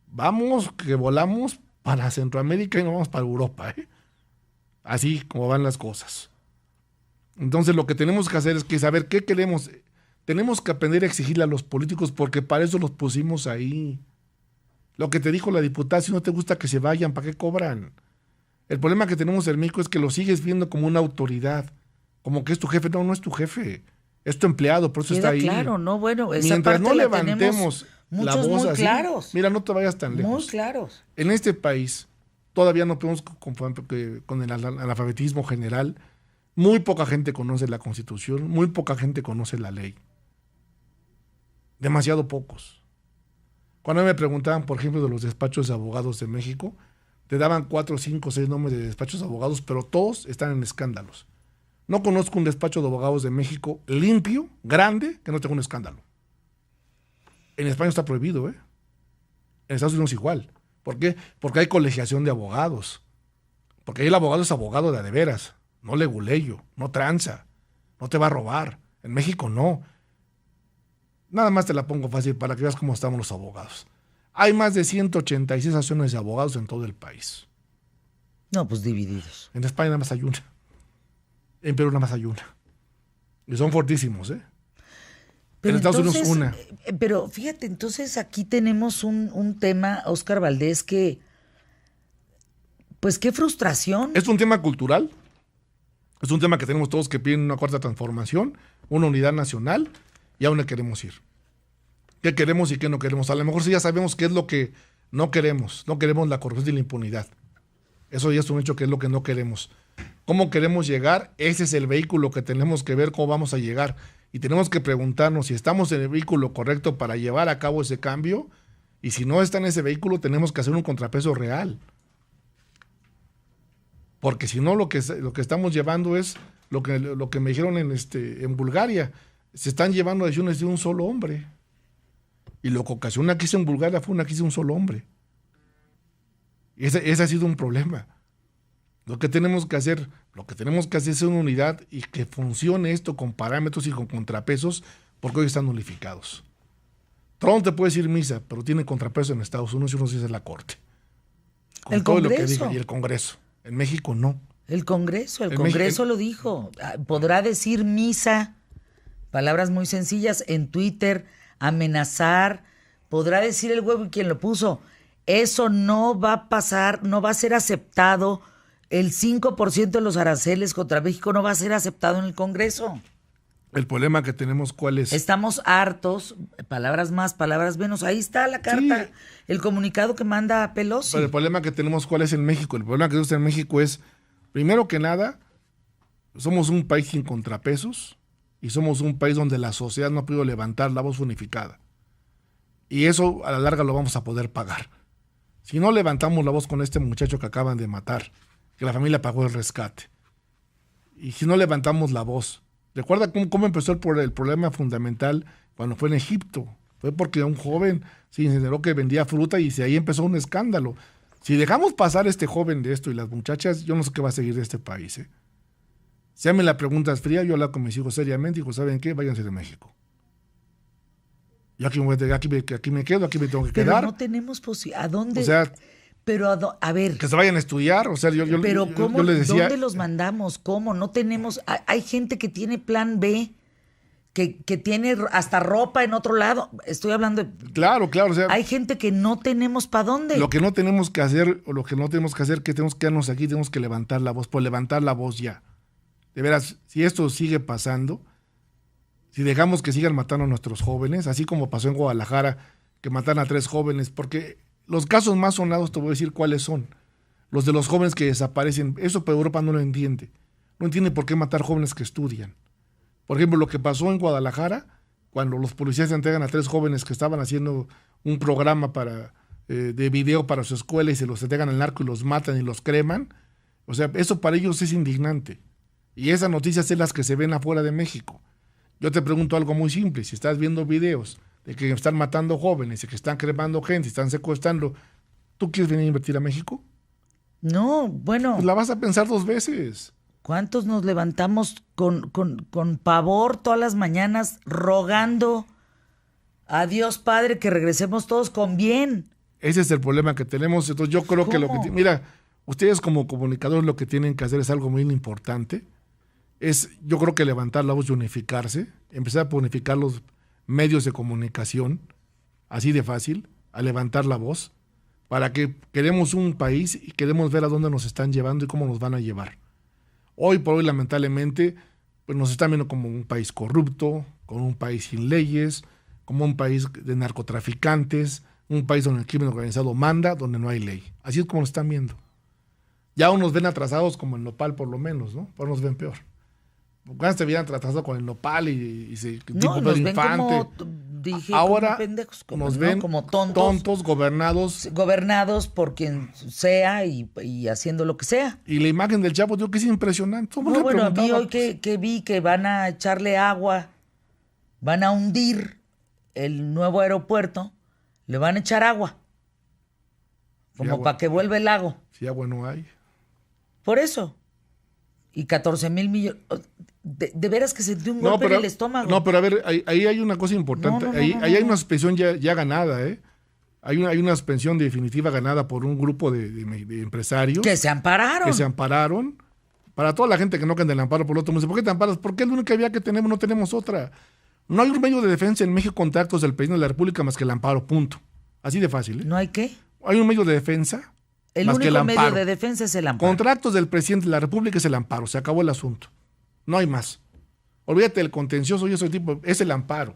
vamos que volamos para Centroamérica y no vamos para Europa, ¿eh? Así como van las cosas. Entonces lo que tenemos que hacer es que saber qué queremos. Tenemos que aprender a exigirle a los políticos porque para eso los pusimos ahí. Lo que te dijo la diputada, si no te gusta que se vayan, ¿para qué cobran? El problema que tenemos en México es que lo sigues viendo como una autoridad, como que es tu jefe. No, no es tu jefe, es tu empleado, por eso está ahí. Claro, no, bueno, esa mientras parte no la levantemos la voz muy así, claros. Mira, no te vayas tan lejos. Muy claros. En este país todavía no podemos con el analfabetismo general. Muy poca gente conoce la Constitución, muy poca gente conoce la ley. Demasiado pocos. Cuando me preguntaban, por ejemplo, de los despachos de abogados de México, te daban 4, 5, 6 nombres de despachos de abogados, pero todos están en escándalos. No conozco un despacho de abogados de México limpio, grande, que no tenga un escándalo. En España está prohibido, ¿eh? En Estados Unidos igual. ¿Por qué? Porque hay colegiación de abogados. Porque ahí el abogado es abogado de veras, no leguleyo, no tranza, no te va a robar. En México no. Nada más te la pongo fácil para que veas cómo estamos los abogados. Hay más de 186 asociaciones de abogados en todo el país. No, pues divididos. En España nada más hay una. En Perú nada más hay una. Y son fortísimos, ¿eh? Pero en Estados entonces, Unidos una. Pero fíjate, entonces aquí tenemos un tema, Óscar Valdés, que... Pues qué frustración. Es un tema cultural. Es un tema que tenemos todos que piden una cuarta transformación, una unidad nacional, y a dónde queremos ir. ¿Qué queremos y qué no queremos? A lo mejor sí ya sabemos qué es lo que no queremos. No queremos la corrupción y la impunidad. Eso ya es un hecho que es lo que no queremos. ¿Cómo queremos llegar? Ese es el vehículo que tenemos que ver cómo vamos a llegar. Y tenemos que preguntarnos si estamos en el vehículo correcto para llevar a cabo ese cambio. Y si no está en ese vehículo, tenemos que hacer un contrapeso real. Porque si no, lo que estamos llevando es lo que me dijeron en Bulgaria. Se están llevando decisiones de un solo hombre. Y lo que ocasionó una crisis en Bulgaria fue una crisis de un solo hombre. Y ese ha sido un problema. Lo que tenemos que hacer es una unidad y que funcione esto con parámetros y con contrapesos, porque hoy están nulificados. Trump te puede decir misa, pero tiene contrapeso en Estados Unidos y uno sí es la Corte. Con el todo Congreso. Lo que diga, y el Congreso. En México no. El Congreso lo dijo. Podrá decir misa, palabras muy sencillas, en Twitter, amenazar, podrá decir el huevo y quien lo puso. Eso no va a pasar, no va a ser aceptado. El 5% de los aranceles contra México no va a ser aceptado en el Congreso. El problema que tenemos, ¿cuál es? Estamos hartos, palabras más, palabras menos. Ahí está la carta, sí. El comunicado que manda Pelosi. Pero el problema que tenemos, ¿cuál es en México? El problema que tenemos en México es, primero que nada, somos un país sin contrapesos y somos un país donde la sociedad no ha podido levantar la voz unificada. Y eso a la larga lo vamos a poder pagar. Si no levantamos la voz con este muchacho que acaban de matar, que la familia pagó el rescate, y si no levantamos la voz, recuerda cómo empezó el problema fundamental cuando fue en Egipto. Fue porque un joven se incineró que vendía fruta y ahí empezó un escándalo. Si dejamos pasar a este joven de esto y las muchachas, yo no sé qué va a seguir de este país. Si me la pregunta es fría, yo hablo con mis hijos seriamente y digo, ¿saben qué? Váyanse de México. Yo aquí me quedo, aquí me tengo que quedar. Pero no tenemos posibilidad. ¿A dónde? O sea, pero a ver. Que se vayan a estudiar. O sea, yo les decía. ¿Dónde los mandamos? ¿Cómo? No tenemos. Hay gente que tiene plan B, que tiene hasta ropa en otro lado. Estoy hablando de. Claro. O sea, hay gente que no tenemos para dónde. Lo que no tenemos que hacer, que tenemos que quedarnos aquí, tenemos que levantar la voz, por levantar la voz ya. De veras, si esto sigue pasando, si dejamos que sigan matando a nuestros jóvenes, así como pasó en Guadalajara, que mataron a 3 jóvenes, porque los casos más sonados te voy a decir cuáles son. Los de los jóvenes que desaparecen, eso pero Europa no lo entiende. No entiende por qué matar jóvenes que estudian. Por ejemplo, lo que pasó en Guadalajara, cuando los policías se entregan a 3 jóvenes que estaban haciendo un programa de video para su escuela y se los entregan al narco y los matan y los creman. O sea, eso para ellos es indignante. Y esas noticias son las que se ven afuera de México. Yo te pregunto algo muy simple. Si estás viendo videos de que están matando jóvenes, de que están cremando gente, están secuestrando, ¿tú quieres venir a invertir a México? No, bueno. Pues la vas a pensar 2 veces. ¿Cuántos nos levantamos con pavor todas las mañanas rogando a Dios Padre que regresemos todos con bien? Ese es el problema que tenemos. Entonces yo creo que mira, ustedes como comunicadores lo que tienen que hacer es algo muy importante. Yo creo que levantar la voz y unificarse, empezar a unificar los medios de comunicación, así de fácil, a levantar la voz, para que queremos un país y queremos ver a dónde nos están llevando y cómo nos van a llevar. Hoy por hoy, lamentablemente, pues nos están viendo como un país corrupto, como un país sin leyes, como un país de narcotraficantes, un país donde el crimen organizado manda, donde no hay ley. Así es como nos están viendo. Ya unos ven atrasados como el nopal por lo menos, ¿no? Pero nos ven peor. Cuando se vieran atrasados con el nopal y no, nos ven como dije ahora como pendejos, como, nos ¿no? ven como tontos, gobernados por quien sea y haciendo lo que sea. Y la imagen del Chapo, digo que es impresionante. No, bueno, a mí hoy que vi que van a echarle agua, van a hundir el nuevo aeropuerto, le van a echar agua, como para que vuelva el lago. Si agua no hay. Por eso. Y 14,000 millones. De veras que sentí un golpe en el estómago. No, pero a ver, ahí hay una cosa importante. Ahí hay una suspensión ya ganada, ¿eh? Hay una suspensión definitiva ganada por un grupo de empresarios. Que se ampararon. Que se ampararon. Para toda la gente que no queda en el amparo por el otro mundo, ¿por qué te amparas? Porque es la única vía que tenemos, no tenemos otra. No hay un medio de defensa en México contra actos del presidente de la República más que el amparo, punto. Así de fácil, ¿eh? ¿No hay qué? Hay un medio de defensa. El más único que el medio amparo. de defensa es el amparo. Contra actos del presidente de la República es el amparo. Se acabó el asunto. No hay más. Olvídate del contencioso y ese tipo. Es el amparo.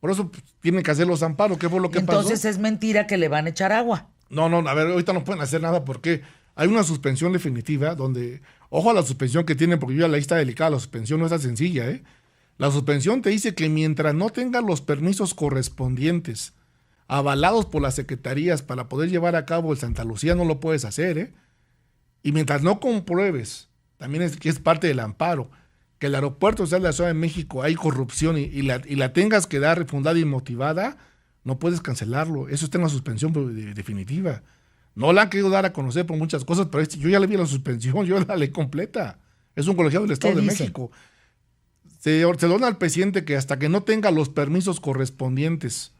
Por eso tienen que hacer los amparos. ¿Qué fue lo que pasó? Entonces es mentira que le van a echar agua. No, a ver, ahorita no pueden hacer nada porque hay una suspensión definitiva donde, ojo a la suspensión que tienen, porque yo ya la está delicada, la suspensión no es tan sencilla, ¿eh? La suspensión te dice que mientras no tengas los permisos correspondientes avalados por las secretarías para poder llevar a cabo el Santa Lucía, no lo puedes hacer, ¿eh? Y mientras no compruebes, también es parte del amparo, que el aeropuerto sea de la Ciudad de México, hay corrupción y la tengas que dar refundada y motivada, no puedes cancelarlo. Eso está en la suspensión definitiva. No la han querido dar a conocer por muchas cosas, pero yo ya le vi la suspensión, yo la leí completa. Es un colegiado del Estado de México. Se ordena al presidente que hasta que no tenga los permisos correspondientes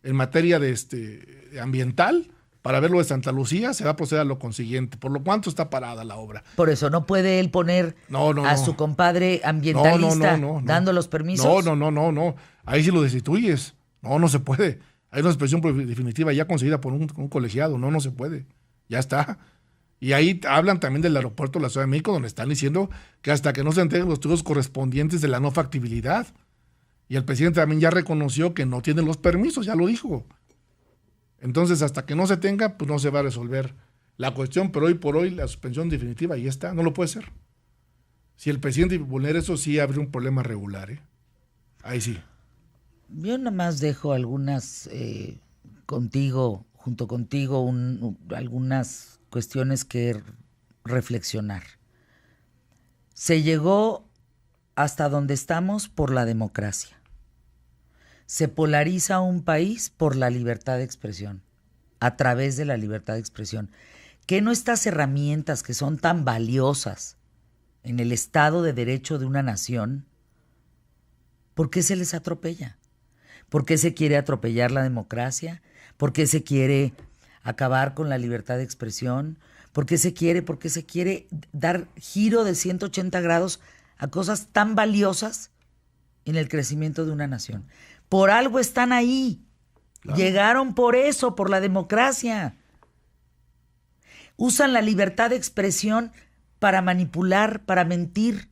en materia de ambiental, para ver lo de Santa Lucía, se va a proceder a lo consiguiente, por lo cuanto está parada la obra. Por eso no puede él poner a su compadre ambientalista dando los permisos. No. Ahí sí lo destituyes. No se puede. Hay una suspensión definitiva ya conseguida por un colegiado. No se puede. Ya está. Y ahí hablan también del aeropuerto de la Ciudad de México, donde están diciendo que hasta que no se entreguen los estudios correspondientes de la no factibilidad. Y el presidente también ya reconoció que no tiene los permisos, ya lo dijo. Entonces, hasta que no se tenga, pues no se va a resolver la cuestión, pero hoy por hoy la suspensión definitiva ahí está, no lo puede ser. Si el presidente vulnera eso, sí abre un problema regular, ¿eh? Ahí sí. Yo nada más dejo algunas junto contigo, algunas cuestiones que reflexionar. Se llegó hasta donde estamos por la democracia. Se polariza un país por la libertad de expresión, a través de la libertad de expresión. ¿Qué no estas herramientas que son tan valiosas en el Estado de Derecho de una nación, por qué se les atropella? ¿Por qué se quiere atropellar la democracia? ¿Por qué se quiere acabar con la libertad de expresión? ¿Por qué se quiere dar giro de 180 grados a cosas tan valiosas en el crecimiento de una nación? Por algo están ahí. Claro. Llegaron por eso, por la democracia. Usan la libertad de expresión para manipular, para mentir,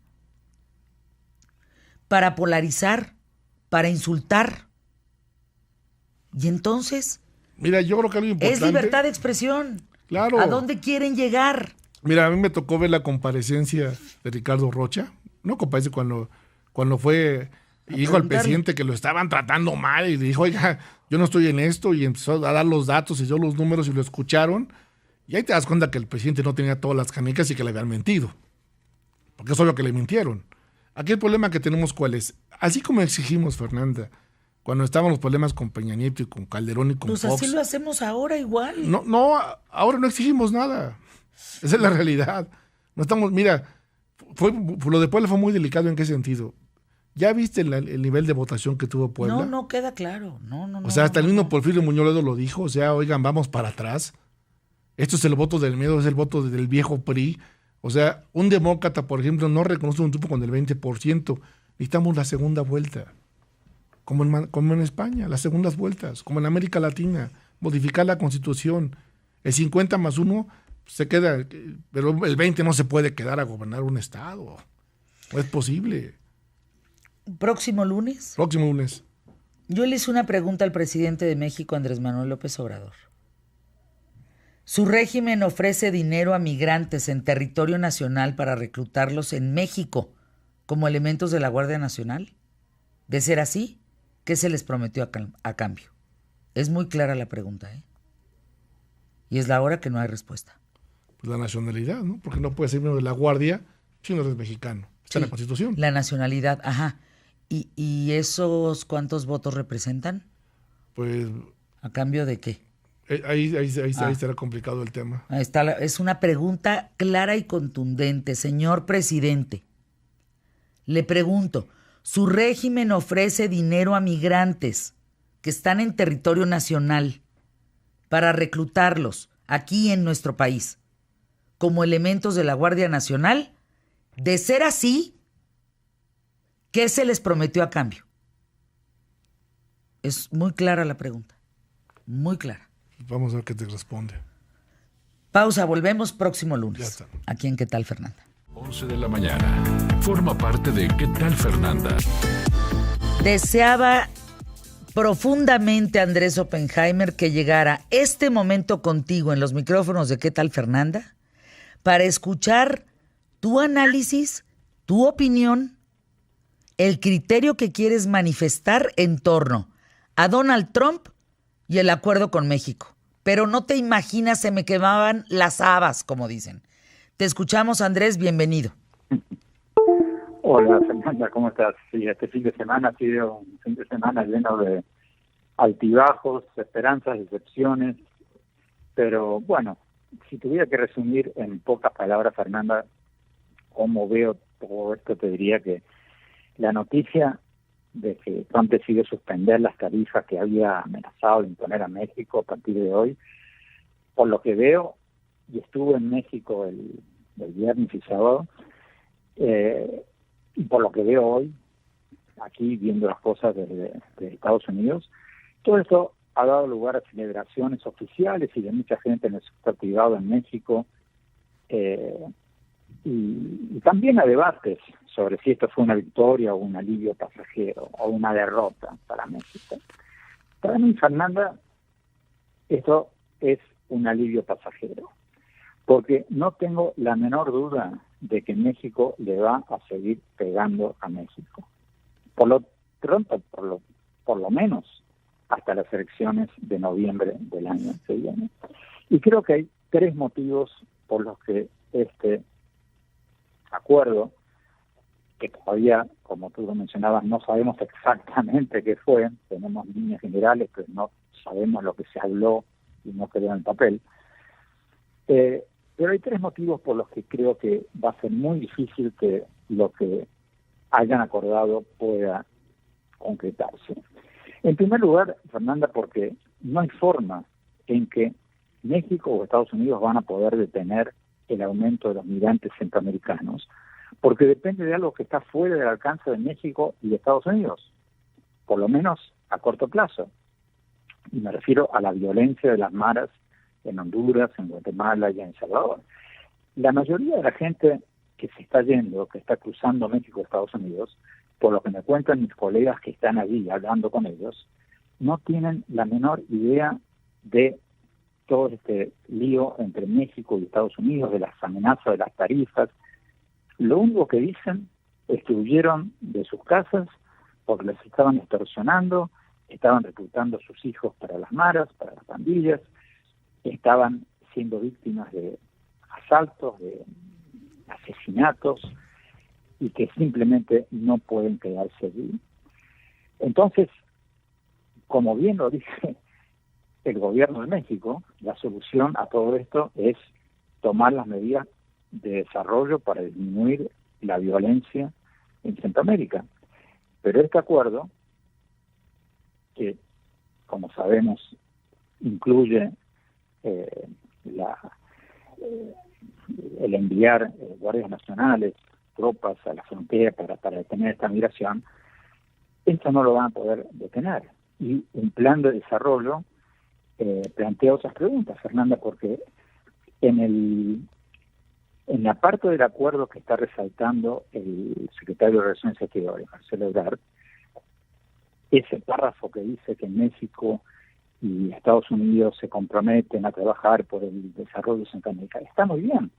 para polarizar, para insultar. Y entonces, mira, yo creo que algo importante es libertad de expresión. Claro. ¿A dónde quieren llegar? Mira, a mí me tocó ver la comparecencia de Ricardo Rocha. No comparece cuando fue y dijo al presidente que lo estaban tratando mal y le dijo, oiga, yo no estoy en esto, y empezó a dar los datos y dio los números y lo escucharon, y ahí te das cuenta que el presidente no tenía todas las canicas y que le habían mentido, porque es obvio que le mintieron. Aquí el problema que tenemos, ¿cuál es? Así como exigimos, Fernanda, cuando estaban los problemas con Peña Nieto y con Calderón y con Fox. Pues así lo hacemos ahora igual. No, ahora no exigimos nada. Esa es la realidad. No estamos, mira, lo de Puebla fue muy delicado. ¿En qué sentido? ¿Ya viste el nivel de votación que tuvo Puebla? No queda claro. No. O sea, hasta el mismo Porfirio Muñoz Ledo lo dijo. O sea, oigan, vamos para atrás. Esto es el voto del miedo, es el voto del viejo PRI. O sea, un demócrata, por ejemplo, no reconoce un grupo con el 20%. Necesitamos la segunda vuelta. Como en España, las segundas vueltas. Como en América Latina. Modificar la Constitución. El 50 más 1 se queda, pero el 20 no se puede quedar a gobernar un estado. No es posible. ¿Próximo lunes? Próximo lunes. Yo le hice una pregunta al presidente de México, Andrés Manuel López Obrador. ¿Su régimen ofrece dinero a migrantes en territorio nacional para reclutarlos en México como elementos de la Guardia Nacional? De ser así, ¿qué se les prometió a cambio? Es muy clara la pregunta, ¿eh? Y es la hora que no hay respuesta. Pues la nacionalidad, ¿no? Porque no puede ser miembro de la Guardia si no eres mexicano. Está en la Constitución. La nacionalidad, ajá. ¿Y esos cuántos votos representan? Pues... ¿A cambio de qué? Ahí estará complicado el tema. Ahí está, es una pregunta clara y contundente. Señor presidente, le pregunto, ¿su régimen ofrece dinero a migrantes que están en territorio nacional para reclutarlos aquí en nuestro país como elementos de la Guardia Nacional? De ser así, ¿qué se les prometió a cambio? Es muy clara la pregunta, muy clara. Vamos a ver qué te responde. Pausa, volvemos próximo lunes. Ya está. Aquí en ¿Qué tal, Fernanda? 11 de la mañana. Forma parte de ¿Qué tal, Fernanda? Deseaba profundamente, Andrés Oppenheimer, que llegara este momento contigo en los micrófonos de ¿Qué tal, Fernanda? Para escuchar tu análisis, tu opinión, el criterio que quieres manifestar en torno a Donald Trump y el acuerdo con México. Pero no te imaginas, se me quemaban las habas, como dicen. Te escuchamos, Andrés, bienvenido. Hola, Fernanda, ¿cómo estás? Sí, este fin de semana ha sido un fin de semana lleno de altibajos, esperanzas, decepciones, pero bueno, si tuviera que resumir en pocas palabras, Fernanda, cómo veo todo esto, te diría que la noticia de que Trump decidió suspender las tarifas que había amenazado de imponer a México a partir de hoy, por lo que veo, y estuve en México el viernes y sábado, y por lo que veo hoy, aquí viendo las cosas de Estados Unidos, todo esto ha dado lugar a celebraciones oficiales y de mucha gente en el sector privado en México, y también a debates sobre si esto fue una victoria o un alivio pasajero o una derrota para México. Para mí, Fernanda, esto es un alivio pasajero, porque no tengo la menor duda de que México le va a seguir pegando a México. Por lo pronto, por lo menos hasta las elecciones de noviembre del año que viene. Y creo que hay tres motivos por los que este acuerdo, que todavía, como tú lo mencionabas, no sabemos exactamente qué fue, tenemos líneas generales, pero no sabemos lo que se habló y no quedó en el papel. Pero hay tres motivos por los que creo que va a ser muy difícil que lo que hayan acordado pueda concretarse. En primer lugar, Fernanda, porque no hay forma en que México o Estados Unidos van a poder detener el aumento de los migrantes centroamericanos, porque depende de algo que está fuera del alcance de México y de Estados Unidos, por lo menos a corto plazo. Y me refiero a la violencia de las maras en Honduras, en Guatemala y en El Salvador. La mayoría de la gente que se está yendo, que está cruzando México y Estados Unidos, por lo que me cuentan mis colegas que están allí hablando con ellos, no tienen la menor idea de todo este lío entre México y Estados Unidos, de las amenazas de las tarifas. Lo único que dicen es que huyeron de sus casas porque les estaban extorsionando, estaban reclutando a sus hijos para las maras, para las pandillas, estaban siendo víctimas de asaltos, de asesinatos, y que simplemente no pueden quedarse allí. Entonces, como bien lo dice el gobierno de México, la solución a todo esto es tomar las medidas de desarrollo para disminuir la violencia en Centroamérica. Pero este acuerdo, que como sabemos incluye el enviar guardias nacionales, tropas a la frontera para detener esta migración, esto no lo van a poder detener. Y un plan de desarrollo plantea otras preguntas, Fernanda, porque en la parte del acuerdo que está resaltando el secretario de Relaciones Exteriores, Marcelo Ebrard, ese párrafo que dice que México y Estados Unidos se comprometen a trabajar por el desarrollo de Centroamérica, está muy bien.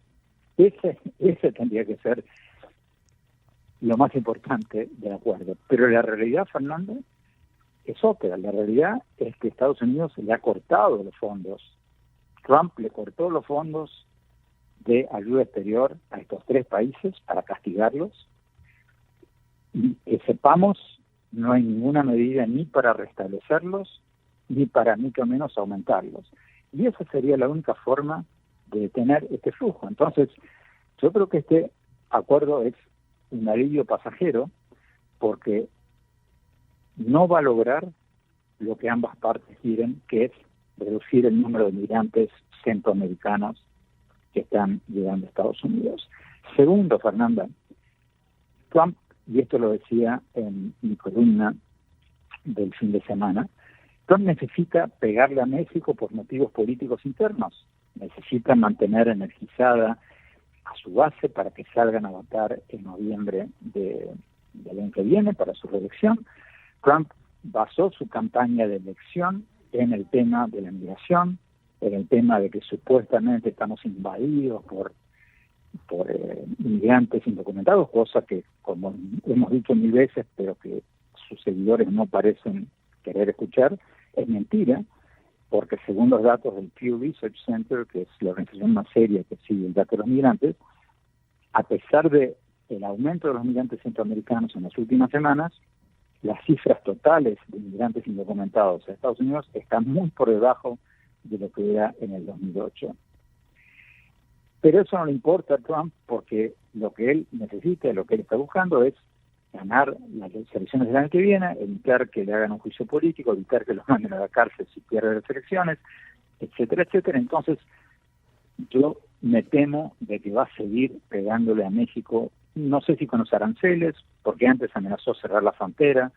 Ese tendría que ser lo más importante del acuerdo. Pero la realidad, Fernando, es otra. La realidad es que Estados Unidos le ha cortado los fondos. Trump le cortó los fondos de ayuda exterior a estos 3 países para castigarlos. Y que sepamos, no hay ninguna medida ni para restablecerlos, ni para mucho menos aumentarlos. Y esa sería la única forma de detener este flujo. Entonces, yo creo que este acuerdo es un alivio pasajero, porque no va a lograr lo que ambas partes quieren, que es reducir el número de migrantes centroamericanos que están llegando a Estados Unidos. Segundo, Fernanda, Trump, y esto lo decía en mi columna del fin de semana, Trump necesita pegarle a México por motivos políticos internos. Necesita mantener energizada a su base para que salgan a votar en noviembre del año que viene para su reelección. Trump basó su campaña de elección en el tema de la migración, en el tema de que supuestamente estamos invadidos por inmigrantes indocumentados, cosa que, como hemos dicho 1000 veces, pero que sus seguidores no parecen querer escuchar, es mentira, porque según los datos del Pew Research Center, que es la organización más seria que sigue el dato de los migrantes, a pesar de el aumento de los migrantes centroamericanos en las últimas semanas, las cifras totales de inmigrantes indocumentados a Estados Unidos están muy por debajo de lo que era en el 2008. Pero eso no le importa a Trump, porque lo que él necesita, lo que él está buscando es ganar las elecciones del año que viene, evitar que le hagan un juicio político, evitar que lo manden a la cárcel si pierde las elecciones, etcétera, etcétera. Entonces, yo me temo de que va a seguir pegándole a México, no sé si con los aranceles, porque antes amenazó cerrar la frontera,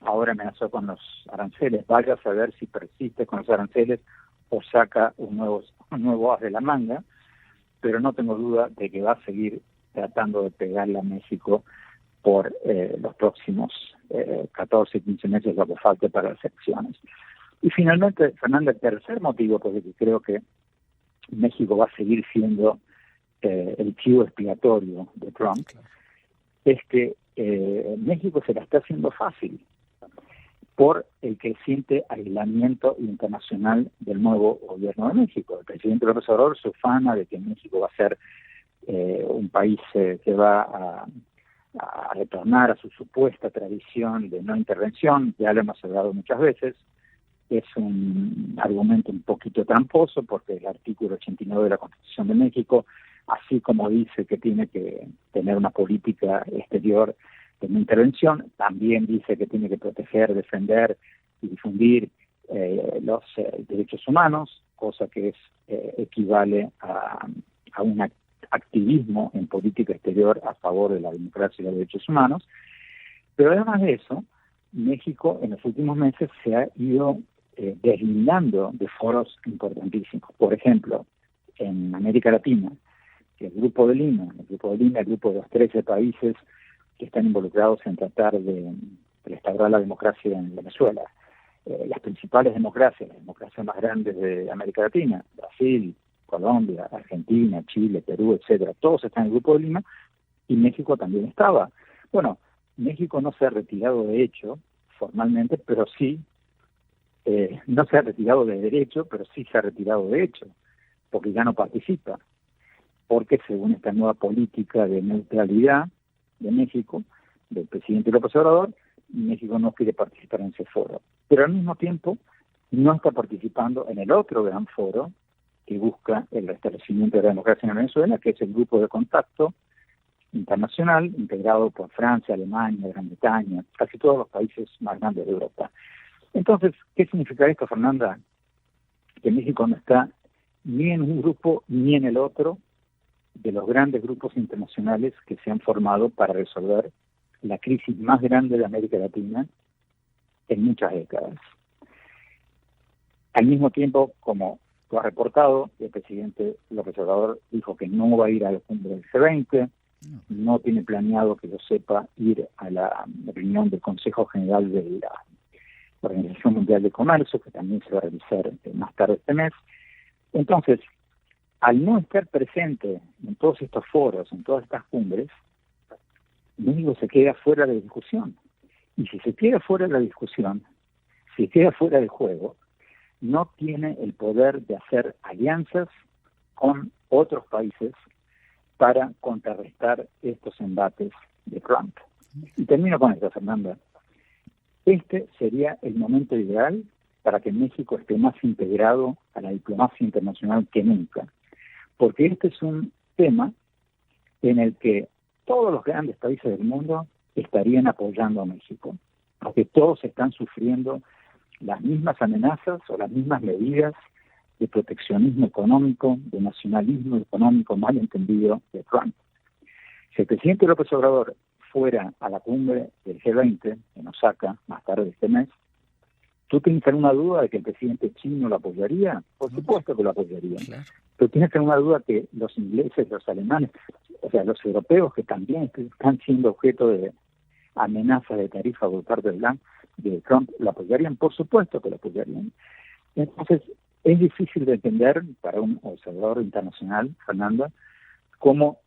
ahora amenazó con los aranceles. Vaya a saber si persiste con los aranceles o saca un nuevo as de la manga, pero no tengo duda de que va a seguir tratando de pegarle a México por los próximos 14, 15 meses, lo que falte para las elecciones. Y finalmente, Fernanda, el tercer motivo por el que creo que México va a seguir siendo el chivo expiatorio de Trump, es que México se la está haciendo fácil por el creciente aislamiento internacional del nuevo gobierno de México. El presidente López Obrador se ufana de que México va a ser un país que va a retornar a su supuesta tradición de no intervención. Ya lo hemos hablado muchas veces. Es un argumento un poquito tramposo, porque el artículo 89 de la Constitución de México, así como dice que tiene que tener una política exterior de no intervención, también dice que tiene que proteger, defender y difundir los derechos humanos, cosa que equivale a un activismo en política exterior a favor de la democracia y los derechos humanos. Pero además de eso, México en los últimos meses se ha ido deslindando de foros importantísimos. Por ejemplo, en América Latina, el Grupo de Lima, el grupo de los 13 países que están involucrados en tratar de restaurar la democracia en Venezuela. Las principales democracias, las democracias más grandes de América Latina, Brasil, Colombia, Argentina, Chile, Perú, etcétera, todos están en el Grupo de Lima, y México también estaba. Bueno, México no se ha retirado de hecho, formalmente, pero sí, no se ha retirado de derecho, pero sí se ha retirado de hecho, porque ya no participa, porque según esta nueva política de neutralidad de México, del presidente López Obrador, México no quiere participar en ese foro. Pero al mismo tiempo no está participando en el otro gran foro que busca el restablecimiento de la democracia en Venezuela, que es el Grupo de Contacto Internacional, integrado por Francia, Alemania, Gran Bretaña, casi todos los países más grandes de Europa. Entonces, ¿qué significa esto, Fernanda? Que México no está ni en un grupo ni en el otro de los grandes grupos internacionales que se han formado para resolver la crisis más grande de América Latina en muchas décadas. Al mismo tiempo, como tú has reportado, el presidente López Obrador dijo que no va a ir a la cumbre del G20, no tiene planeado, que yo sepa, ir a la reunión del Consejo General de la Organización Mundial de Comercio, que también se va a realizar más tarde este mes. Entonces, al no estar presente en todos estos foros, en todas estas cumbres, México se queda fuera de la discusión. Y si se queda fuera de la discusión, si queda fuera del juego, no tiene el poder de hacer alianzas con otros países para contrarrestar estos embates de Trump. Y termino con esto, Fernanda. Este sería el momento ideal para que México esté más integrado a la diplomacia internacional que nunca, porque este es un tema en el que todos los grandes países del mundo estarían apoyando a México, porque todos están sufriendo las mismas amenazas o las mismas medidas de proteccionismo económico, de nacionalismo económico mal entendido de Trump. Si el presidente López Obrador fuera a la cumbre del G20 en Osaka más tarde este mes, ¿tú tienes alguna duda de que el presidente chino lo apoyaría? Por supuesto que lo apoyaría. Claro. Pero tienes alguna duda que los ingleses, los alemanes, o sea, los europeos que también están siendo objeto de amenazas de tarifa por parte de Trump, ¿lo apoyarían? Por supuesto que lo apoyarían. Entonces, es difícil de entender para un observador internacional, Fernanda, cómo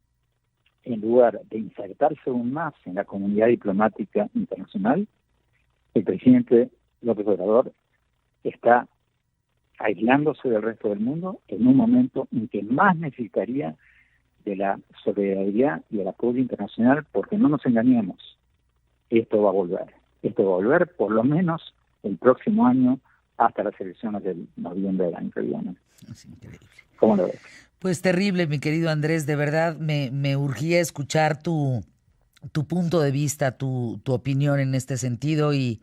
en lugar de insertarse aún más en la comunidad diplomática internacional, el presidente López Obrador está aislándose del resto del mundo en un momento en que más necesitaría de la solidaridad y el apoyo internacional, porque no nos engañemos, esto va a volver por lo menos el próximo año hasta las elecciones del noviembre del año que viene. Es increíble. ¿Cómo lo ves? Pues terrible, mi querido Andrés, de verdad me urgía escuchar tu punto de vista, tu opinión en este sentido y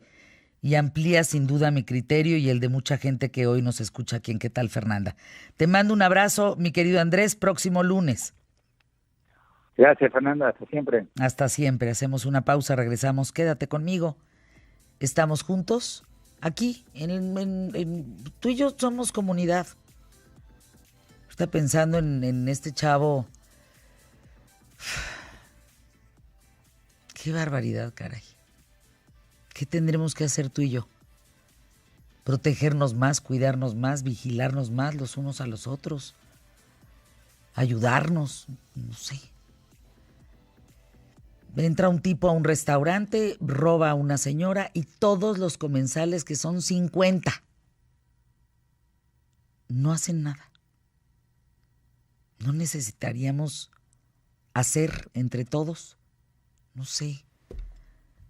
amplía sin duda mi criterio y el de mucha gente que hoy nos escucha aquí en ¿Qué tal, Fernanda? Te mando un abrazo, mi querido Andrés, próximo lunes. Gracias, Fernanda, hasta siempre. Hasta siempre, hacemos una pausa, regresamos, quédate conmigo. Estamos juntos aquí, tú y yo somos comunidad. Está pensando en este chavo. Qué barbaridad, caray. ¿Qué tendremos que hacer tú y yo? Protegernos más, cuidarnos más, vigilarnos más los unos a los otros. Ayudarnos, no sé. Entra un tipo a un restaurante, roba a una señora y todos los comensales, que son 50, no hacen nada. ¿No necesitaríamos hacer entre todos? No sé.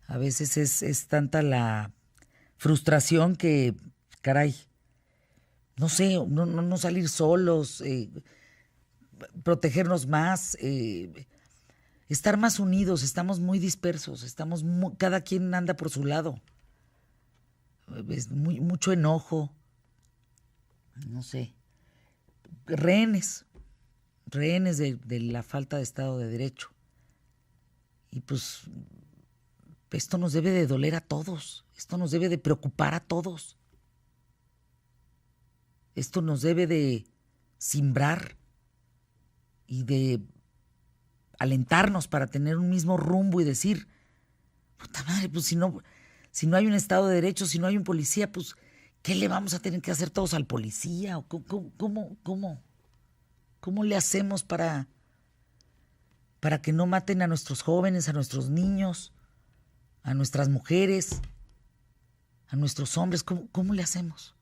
A veces es tanta la frustración que, caray, no sé, no salir solos, protegernos más, estar más unidos. Estamos muy dispersos, cada quien anda por su lado. Es mucho enojo, no sé, rehenes de la falta de Estado de Derecho. Y pues esto nos debe de doler a todos, esto nos debe de preocupar a todos, esto nos debe de simbrar y de alentarnos para tener un mismo rumbo y decir, puta madre, pues si no hay un Estado de Derecho, si no hay un policía, pues ¿qué le vamos a tener que hacer todos al policía? ¿O cómo le hacemos para que no maten a nuestros jóvenes, a nuestros niños, a nuestras mujeres, a nuestros hombres? ¿Cómo le hacemos?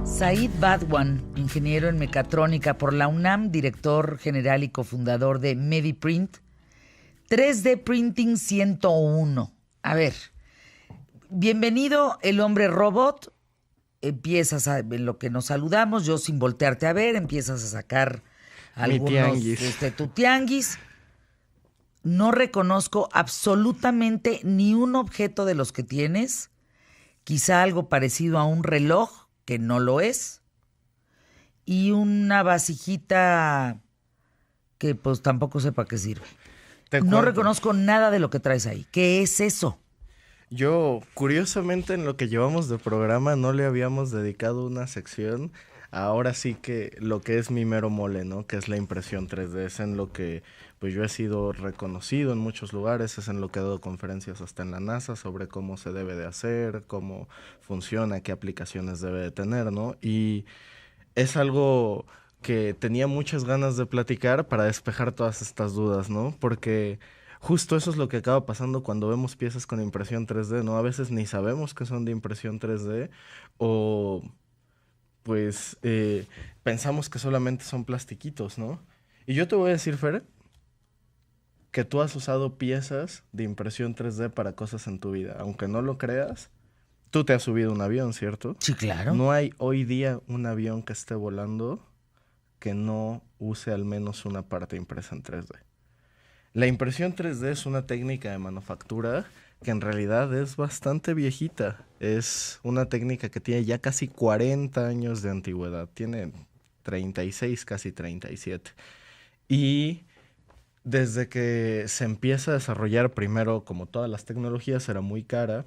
Said Badwan, ingeniero en mecatrónica por la UNAM, director general y cofundador de MediPrint, 3D Printing 101. A ver, bienvenido el hombre robot. Empiezas en lo que nos saludamos, yo sin voltearte a ver, empiezas a sacar algunos tu tianguis. No reconozco absolutamente ni un objeto de los que tienes. Quizá algo parecido a un reloj, que no lo es, y una vasijita que pues tampoco sé para qué sirve. No reconozco nada de lo que traes ahí. ¿Qué es eso? Yo, curiosamente, en lo que llevamos de programa no le habíamos dedicado una sección. Ahora sí que lo que es mi mero mole, ¿no? Que es la impresión 3D, es en lo que pues yo he sido reconocido en muchos lugares, es en lo que he dado conferencias hasta en la NASA sobre cómo se debe de hacer, cómo funciona, qué aplicaciones debe de tener, ¿no? Y es algo que tenía muchas ganas de platicar para despejar todas estas dudas, ¿no? Porque justo eso es lo que acaba pasando cuando vemos piezas con impresión 3D, ¿no? A veces ni sabemos que son de impresión 3D o pues pensamos que solamente son plastiquitos, ¿no? Y yo te voy a decir, Fer, que tú has usado piezas de impresión 3D para cosas en tu vida. Aunque no lo creas, tú te has subido a un avión, ¿cierto? Sí, claro. No hay hoy día un avión que esté volando que no use al menos una parte impresa en 3D. La impresión 3D es una técnica de manufactura que en realidad es bastante viejita. Es una técnica que tiene ya casi 40 años de antigüedad. Tiene 36, casi 37. Y desde que se empieza a desarrollar, primero, como todas las tecnologías, era muy cara.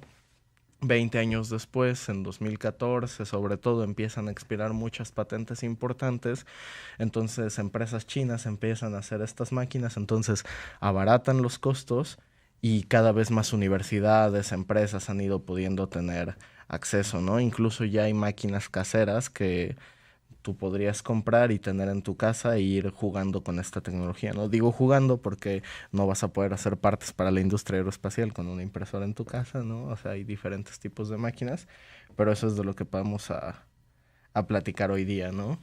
20 años después, en 2014, sobre todo, empiezan a expirar muchas patentes importantes. Entonces, empresas chinas empiezan a hacer estas máquinas, entonces abaratan los costos y cada vez más universidades, empresas han ido pudiendo tener acceso, ¿no? Incluso ya hay máquinas caseras que tú podrías comprar y tener en tu casa e ir jugando con esta tecnología, ¿no? Digo jugando porque no vas a poder hacer partes para la industria aeroespacial con una impresora en tu casa, ¿no? O sea, hay diferentes tipos de máquinas, pero eso es de lo que vamos a platicar hoy día, ¿no?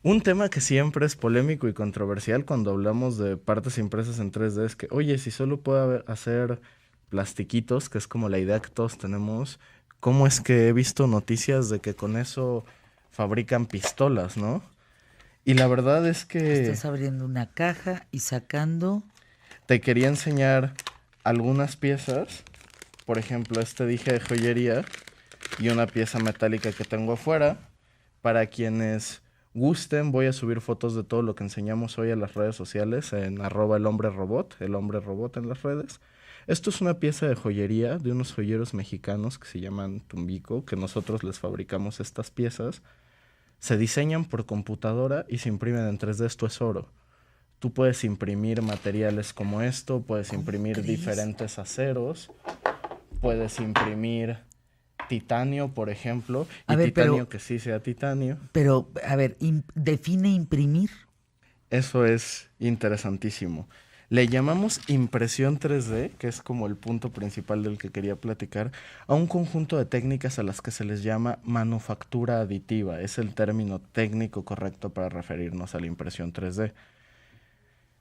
Un tema que siempre es polémico y controversial cuando hablamos de partes impresas en 3D es que, oye, si solo puedo hacer plastiquitos, que es como la idea que todos tenemos, ¿cómo es que he visto noticias de que con eso fabrican pistolas, ¿no? Y la verdad es que Estás abriendo una caja y sacando... te quería enseñar algunas piezas. Por ejemplo, este dije de joyería y una pieza metálica que tengo afuera. Para quienes gusten, voy a subir fotos de todo lo que enseñamos hoy a las redes sociales en @elhombrerobot, el hombre robot en las redes. Esto es una pieza de joyería de unos joyeros mexicanos que se llaman Tumbico, que nosotros les fabricamos estas piezas. Se diseñan por computadora y se imprimen en 3D. Esto es oro. Tú puedes imprimir materiales como esto, puedes imprimir diferentes aceros, puedes imprimir titanio, por ejemplo, y titanio que sí sea titanio. Pero, a ver, define imprimir. Eso es interesantísimo. Le llamamos impresión 3D, que es como el punto principal del que quería platicar, a un conjunto de técnicas a las que se les llama manufactura aditiva. Es el término técnico correcto para referirnos a la impresión 3D.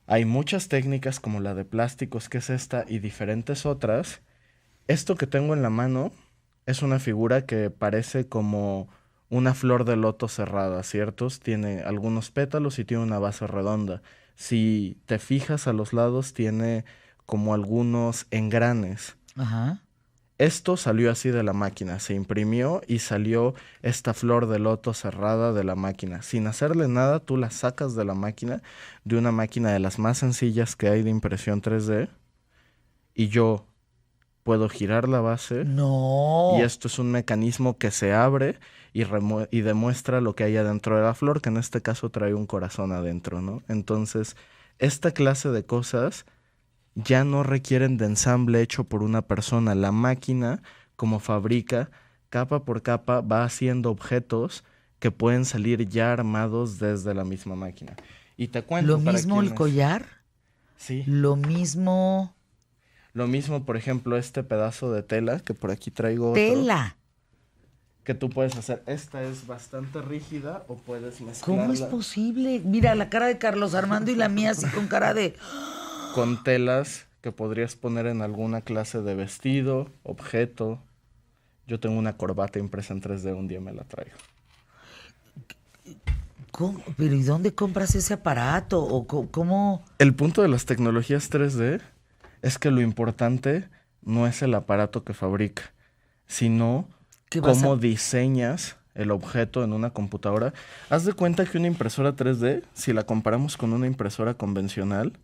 Hay muchas técnicas como la de plásticos, que es esta, y diferentes otras. Esto que tengo en la mano es una figura que parece como una flor de loto cerrada, ¿cierto? Tiene algunos pétalos y tiene una base redonda. Si te fijas a los lados, tiene como algunos engranes. Ajá. Esto salió así de la máquina, se imprimió y salió esta flor de loto cerrada de la máquina. Sin hacerle nada, tú la sacas de la máquina, de una máquina de las más sencillas que hay de impresión 3D, y yo puedo girar la base. No. Y esto es un mecanismo que se abre y demuestra lo que hay adentro de la flor, que en este caso trae un corazón adentro, ¿no? Entonces, esta clase de cosas ya no requieren de ensamble hecho por una persona. La máquina, como fabrica, capa por capa, va haciendo objetos que pueden salir ya armados desde la misma máquina. Y te cuento. ¿Lo mismo el collar? Sí. Lo mismo, por ejemplo, este pedazo de tela, que por aquí traigo otro. tela. Que tú puedes hacer. Esta es bastante rígida o puedes mezclarla. ¿Cómo es posible? Mira la cara de Carlos Armando y la mía así con cara de... Con telas que podrías poner en alguna clase de vestido, objeto. Yo tengo una corbata impresa en 3D, un día me la traigo. ¿Cómo? ¿Pero y dónde compras ese aparato? ¿O cómo? El punto de las tecnologías 3D es que lo importante no es el aparato que fabrica, sino cómo diseñas el objeto en una computadora. Haz de cuenta que una impresora 3D, si la comparamos con una impresora convencional,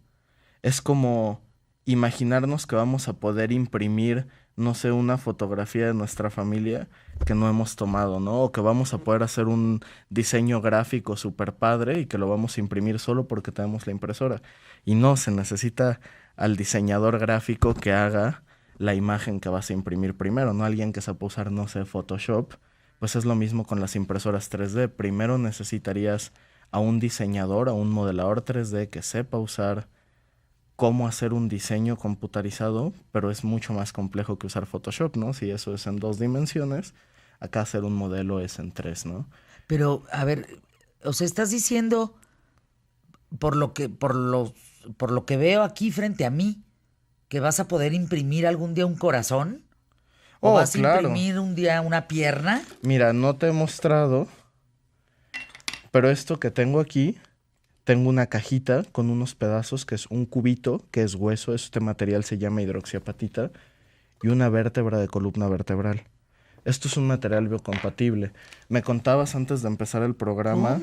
es como imaginarnos que vamos a poder imprimir, no sé, una fotografía de nuestra familia que no hemos tomado, ¿no? O que vamos a poder hacer un diseño gráfico súper padre y que lo vamos a imprimir solo porque tenemos la impresora. Y no, se necesita al diseñador gráfico que haga la imagen que vas a imprimir primero, no alguien que sepa usar, no sé, Photoshop. Pues es lo mismo con las impresoras 3D. Primero necesitarías a un diseñador, a un modelador 3D que sepa usar cómo hacer un diseño computarizado, pero es mucho más complejo que usar Photoshop, ¿no? Si eso es en 2 dimensiones, acá hacer un modelo es en 3, ¿no? Pero, a ver, o sea, estás diciendo, por lo que veo aquí frente a mí, que vas a poder imprimir algún día un corazón. ¿O vas a imprimir un día una pierna? Mira, no te he mostrado, pero esto que tengo aquí, tengo una cajita con unos pedazos que es un cubito, que es hueso, este material se llama hidroxiapatita, y una vértebra de columna vertebral. Esto es un material biocompatible. Me contabas antes de empezar el programa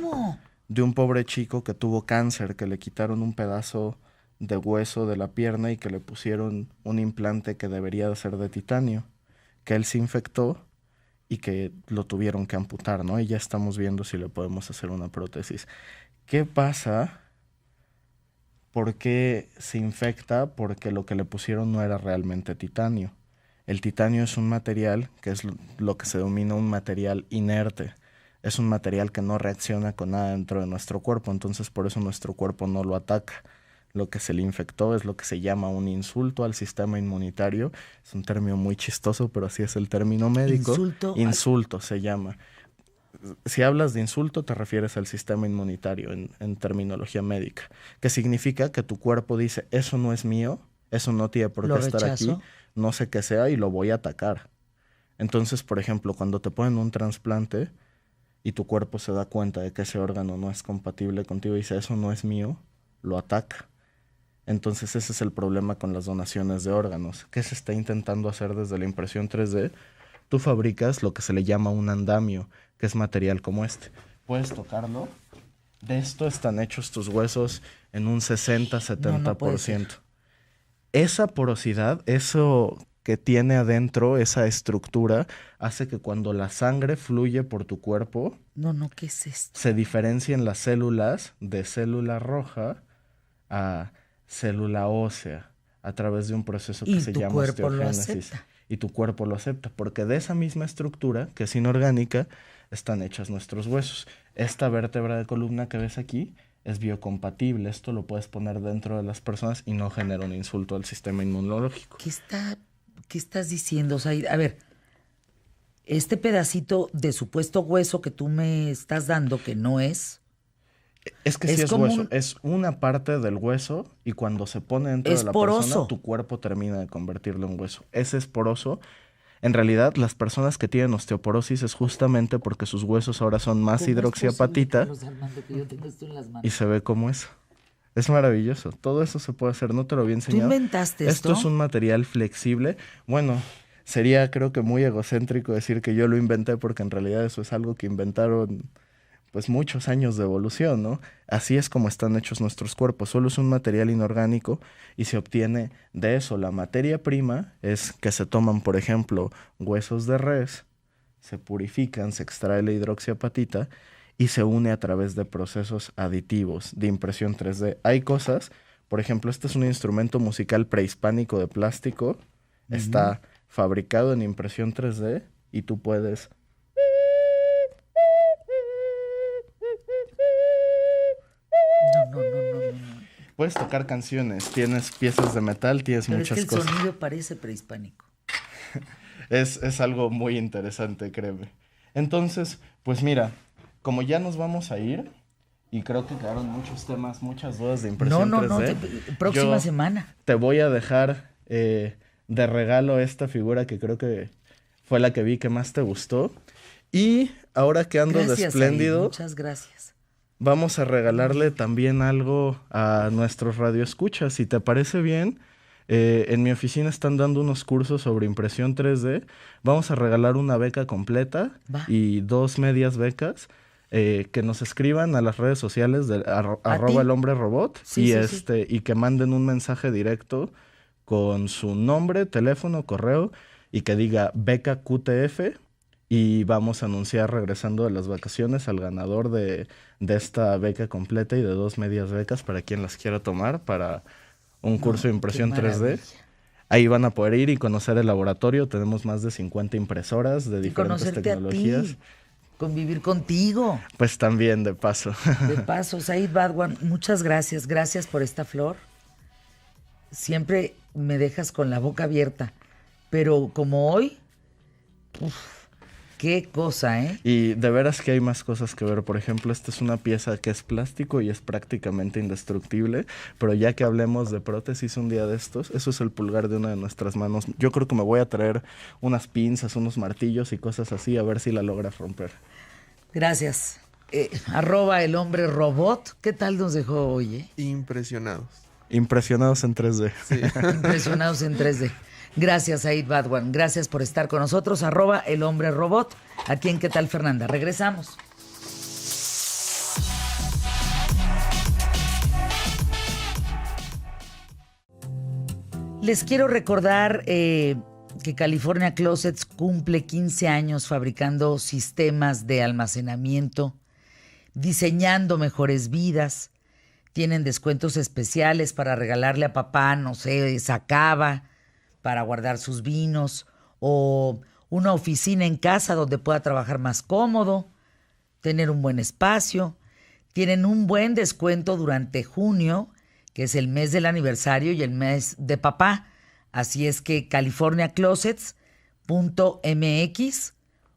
de un pobre chico que tuvo cáncer, que le quitaron un pedazo de hueso de la pierna y que le pusieron un implante que debería de ser de titanio, que él se infectó y que lo tuvieron que amputar, ¿no? Y ya estamos viendo si le podemos hacer una prótesis. ¿Qué pasa? ¿Por qué se infecta? Porque lo que le pusieron no era realmente titanio. El titanio es un material que es lo que se denomina un material inerte. Es un material que no reacciona con nada dentro de nuestro cuerpo, entonces por eso nuestro cuerpo no lo ataca. Lo que se le infectó es lo que se llama un insulto al sistema inmunitario. Es un término muy chistoso, pero así es el término médico. Insulto se llama. Si hablas de insulto, te refieres al sistema inmunitario en terminología médica, que significa que tu cuerpo dice, eso no es mío, eso no tiene por qué estar aquí, no sé qué sea y lo voy a atacar. Entonces, por ejemplo, cuando te ponen un trasplante y tu cuerpo se da cuenta de que ese órgano no es compatible contigo y dice, eso no es mío, lo ataca. Entonces ese es el problema con las donaciones de órganos. ¿Qué se está intentando hacer desde la impresión 3D? Tú fabricas lo que se le llama un andamio, que es material como este. Puedes tocarlo. De esto están hechos tus huesos en un 60-70%. Esa porosidad, eso que tiene adentro, esa estructura, hace que cuando la sangre fluye por tu cuerpo... ¿qué es esto? Se diferencien las células de célula roja a célula ósea a través de un proceso que se llama osteogénesis. Y tu cuerpo lo acepta, porque de esa misma estructura, que es inorgánica, están hechas nuestros huesos. Esta vértebra de columna que ves aquí es biocompatible. Esto lo puedes poner dentro de las personas y no genera un insulto al sistema inmunológico. ¿Qué estás diciendo, Said? A ver, este pedacito de supuesto hueso que tú me estás dando, que no es... Es que sí es hueso, es una parte del hueso y cuando se pone dentro de la persona, tu cuerpo termina de convertirlo en hueso. Ese es poroso. En realidad, las personas que tienen osteoporosis es justamente porque sus huesos ahora son más hidroxiapatita y se ve como eso. Es maravilloso. Todo eso se puede hacer. No te lo había enseñado. ¿Tú inventaste esto? Esto es un material flexible. Bueno, sería creo que muy egocéntrico decir que yo lo inventé porque en realidad eso es algo que inventaron... pues muchos años de evolución, ¿no? Así es como están hechos nuestros cuerpos. Solo es un material inorgánico y se obtiene de eso. La materia prima es que se toman, por ejemplo, huesos de res, se purifican, se extrae la hidroxiapatita y se une a través de procesos aditivos de impresión 3D. Hay cosas, por ejemplo, este es un instrumento musical prehispánico de plástico, está fabricado en impresión 3D y tú puedes... No. Puedes tocar canciones, tienes piezas de metal, tienes pero muchas es que el cosas. sonido parece prehispánico. Es algo muy interesante, créeme. Entonces, pues mira, como ya nos vamos a ir, y creo que quedaron muchos temas, muchas dudas de impresión 3D. Próxima semana. Te voy a dejar de regalo esta figura que creo que fue la que vi que más te gustó. Y ahora que ando de espléndido... Muchas gracias. Vamos a regalarle también algo a nuestros radioescuchas. Si te parece bien, en mi oficina están dando unos cursos sobre impresión 3D. Vamos a regalar una beca completa y 2 medias becas que nos escriban a las redes sociales de @elhombrerobot y que manden un mensaje directo con su nombre, teléfono, correo y que diga beca QTF. Y vamos a anunciar regresando de las vacaciones al ganador de esta beca completa y de 2 medias becas para quien las quiera tomar para un curso de impresión 3D. Ahí van a poder ir y conocer el laboratorio. Tenemos más de 50 impresoras de diferentes tecnologías. Convivir contigo. Pues también, de paso. De paso, Said Bhadwan, muchas gracias. Gracias por esta flor. siempre me dejas con la boca abierta. Pero como hoy, qué cosa, ¿eh? Y de veras que hay más cosas que ver. Por ejemplo, esta es una pieza que es plástico y es prácticamente indestructible, pero ya que hablemos de prótesis un día de estos, eso es el pulgar de una de nuestras manos. Yo creo que me voy a traer unas pinzas, unos martillos y cosas así, a ver si la logras romper. Gracias. @elhombre-robot. ¿Qué tal nos dejó hoy, Impresionados. Impresionados en 3D. Sí. Impresionados en 3D. Gracias, Said Badwan. Gracias por estar con nosotros. @elhombre-robot. Aquí en ¿Qué tal, Fernanda? Regresamos. Les quiero recordar que California Closets cumple 15 años fabricando sistemas de almacenamiento, diseñando mejores vidas. Tienen descuentos especiales para regalarle a papá, no sé, esa cava para guardar sus vinos, o una oficina en casa donde pueda trabajar más cómodo, tener un buen espacio. Tienen un buen descuento durante junio, que es el mes del aniversario y el mes de papá. Así es que californiaclosets.mx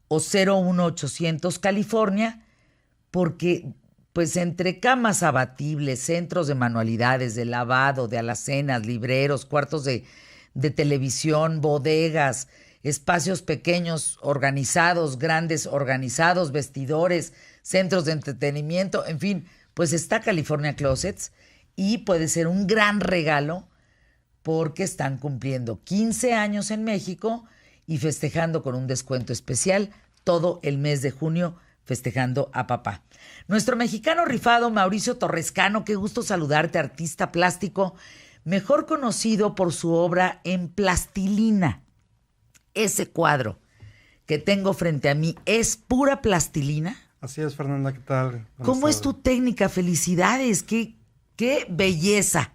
o 01800 California, porque pues entre camas abatibles, centros de manualidades, de lavado, de alacenas, libreros, cuartos de televisión, bodegas, espacios pequeños organizados, grandes organizados, vestidores, centros de entretenimiento, en fin, pues está California Closets y puede ser un gran regalo porque están cumpliendo 15 años en México y festejando con un descuento especial todo el mes de junio, festejando a papá. Nuestro mexicano rifado, Mauricio Torrescano, qué gusto saludarte, artista plástico, mejor conocido por su obra en plastilina. Ese cuadro que tengo frente a mí es pura plastilina. Así es, Fernanda, ¿qué tal? ¿Cómo es tu técnica? Felicidades, qué belleza.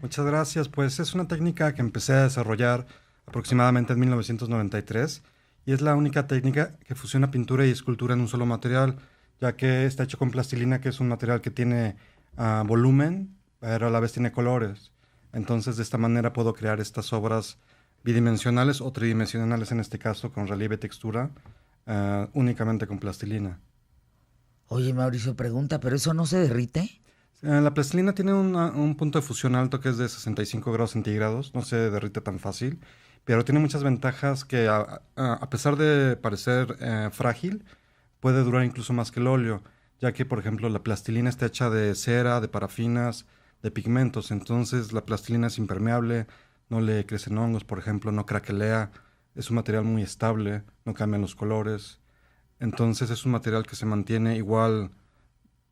Muchas gracias. Pues es una técnica que empecé a desarrollar aproximadamente en 1993 y es la única técnica que fusiona pintura y escultura en un solo material, ya que está hecho con plastilina, que es un material que tiene volumen, pero a la vez tiene colores. Entonces, de esta manera puedo crear estas obras bidimensionales o tridimensionales, en este caso, con relieve y textura, únicamente con plastilina. Oye, Mauricio, pregunta, ¿pero eso no se derrite? La plastilina tiene un punto de fusión alto que es de 65 grados centígrados, no se derrite tan fácil, pero tiene muchas ventajas que a pesar de parecer frágil, puede durar incluso más que el óleo, ya que, por ejemplo, la plastilina está hecha de cera, de parafinas, de pigmentos, entonces la plastilina es impermeable, no le crecen hongos, por ejemplo, no craquelea, es un material muy estable, no cambian los colores, entonces es un material que se mantiene igual,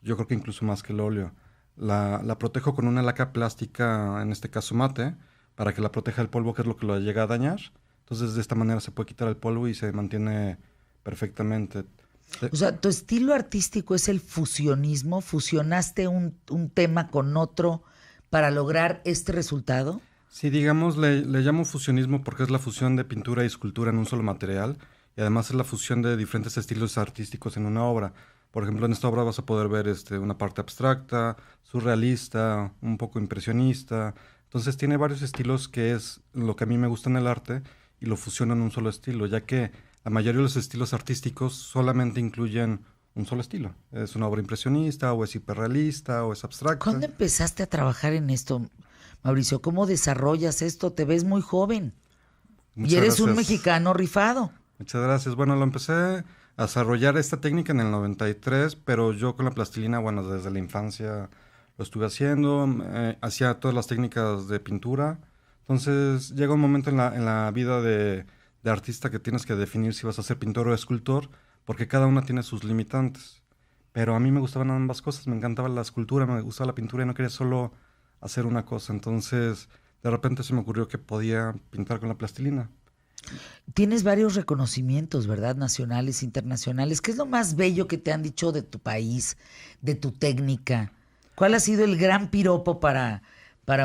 yo creo que incluso más que el óleo. La protejo con una laca plástica, en este caso mate, para que la proteja del polvo, que es lo que lo llega a dañar. Entonces, de esta manera se puede quitar el polvo y se mantiene perfectamente. O sea, tu estilo artístico es el fusionismo. ¿Fusionaste un tema con otro para lograr este resultado? Sí, digamos, le llamo fusionismo porque es la fusión de pintura y escultura en un solo material. Y además es la fusión de diferentes estilos artísticos en una obra. Por ejemplo, en esta obra vas a poder ver una parte abstracta, surrealista, un poco impresionista. Entonces tiene varios estilos, que es lo que a mí me gusta en el arte, y lo fusiono en un solo estilo, ya que la mayoría de los estilos artísticos solamente incluyen un solo estilo. Es una obra impresionista, o es hiperrealista, o es abstracta. ¿Cuándo empezaste a trabajar en esto, Mauricio? ¿Cómo desarrollas esto? Te ves muy joven. Muchas y eres gracias. Un mexicano rifado. Muchas gracias. Bueno, lo empecé a desarrollar esta técnica en el 93, pero yo con la plastilina, bueno, desde la infancia lo estuve haciendo, hacía todas las técnicas de pintura. Entonces llega un momento en la vida de artista que tienes que definir si vas a ser pintor o escultor, porque cada una tiene sus limitantes. Pero a mí me gustaban ambas cosas, me encantaba la escultura, me gustaba la pintura y no quería solo hacer una cosa. Entonces de repente se me ocurrió que podía pintar con la plastilina. Tienes varios reconocimientos, ¿verdad? Nacionales, internacionales. ¿Qué es lo más bello que te han dicho de tu país, de tu técnica? ¿Cuál ha sido el gran piropo para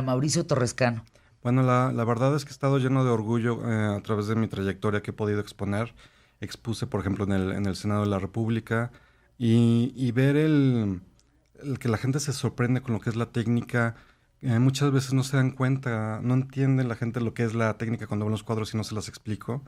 Mauricio Torrescano? Bueno, la verdad es que he estado lleno de orgullo a través de mi trayectoria que he podido exponer. Expuse, por ejemplo, en el Senado de la República y ver el que la gente se sorprende con lo que es la técnica, muchas veces no se dan cuenta, no entienden la gente lo que es la técnica cuando ven los cuadros y no se las explico.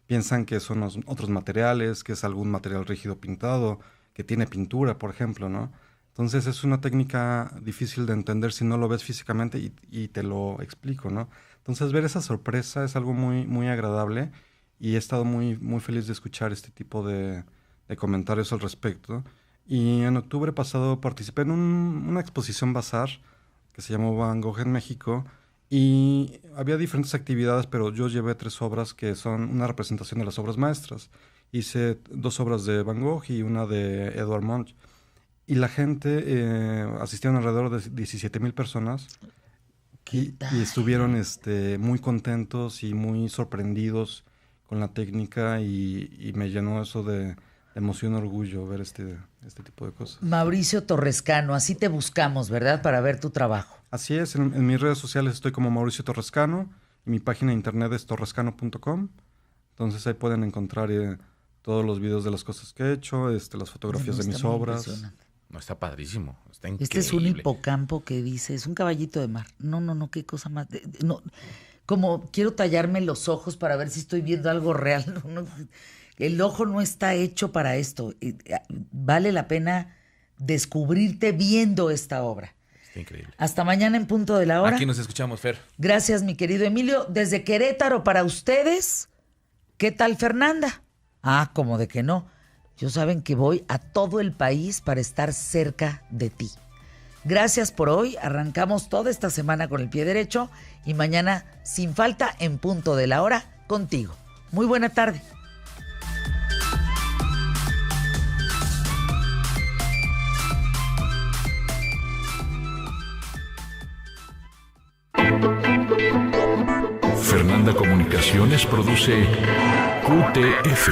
Piensan que son otros materiales, que es algún material rígido pintado, que tiene pintura, por ejemplo, ¿no? Entonces es una técnica difícil de entender si no lo ves físicamente y te lo explico, ¿no? Entonces ver esa sorpresa es algo muy, muy agradable y he estado muy, muy feliz de escuchar este tipo de comentarios al respecto. Y en octubre pasado participé en una exposición bazar que se llamó Van Gogh en México y había diferentes actividades, pero yo llevé 3 obras que son una representación de las obras maestras. Hice 2 obras de Van Gogh y una de Edvard Munch. Y la gente asistieron alrededor de 17,000 personas y estuvieron muy contentos y muy sorprendidos con la técnica y me llenó eso de emoción y orgullo ver este tipo de cosas. Mauricio Torrescano, así te buscamos, ¿verdad? Para ver tu trabajo. Así es, en mis redes sociales estoy como Mauricio Torrescano y mi página de internet es torrescano.com. Entonces ahí pueden encontrar todos los videos de las cosas que he hecho, las fotografías de mis obras. No, está padrísimo, está increíble. Este es un hipocampo que dice, es un caballito de mar. No, qué cosa más. No, como quiero tallarme los ojos para ver si estoy viendo algo real. El ojo no está hecho para esto. Vale la pena descubrirte viendo esta obra. Está increíble. Hasta mañana en punto de la hora. Aquí nos escuchamos, Fer. Gracias, mi querido Emilio. Desde Querétaro para ustedes, ¿qué tal, Fernanda? Como de que no. Yo saben que voy a todo el país para estar cerca de ti. Gracias por hoy. Arrancamos toda esta semana con el pie derecho y mañana, sin falta, en punto de la hora, contigo. Muy buena tarde. Fernanda Comunicaciones produce QTF.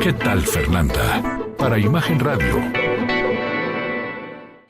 ¿Qué tal, Fernanda? Para Imagen Radio.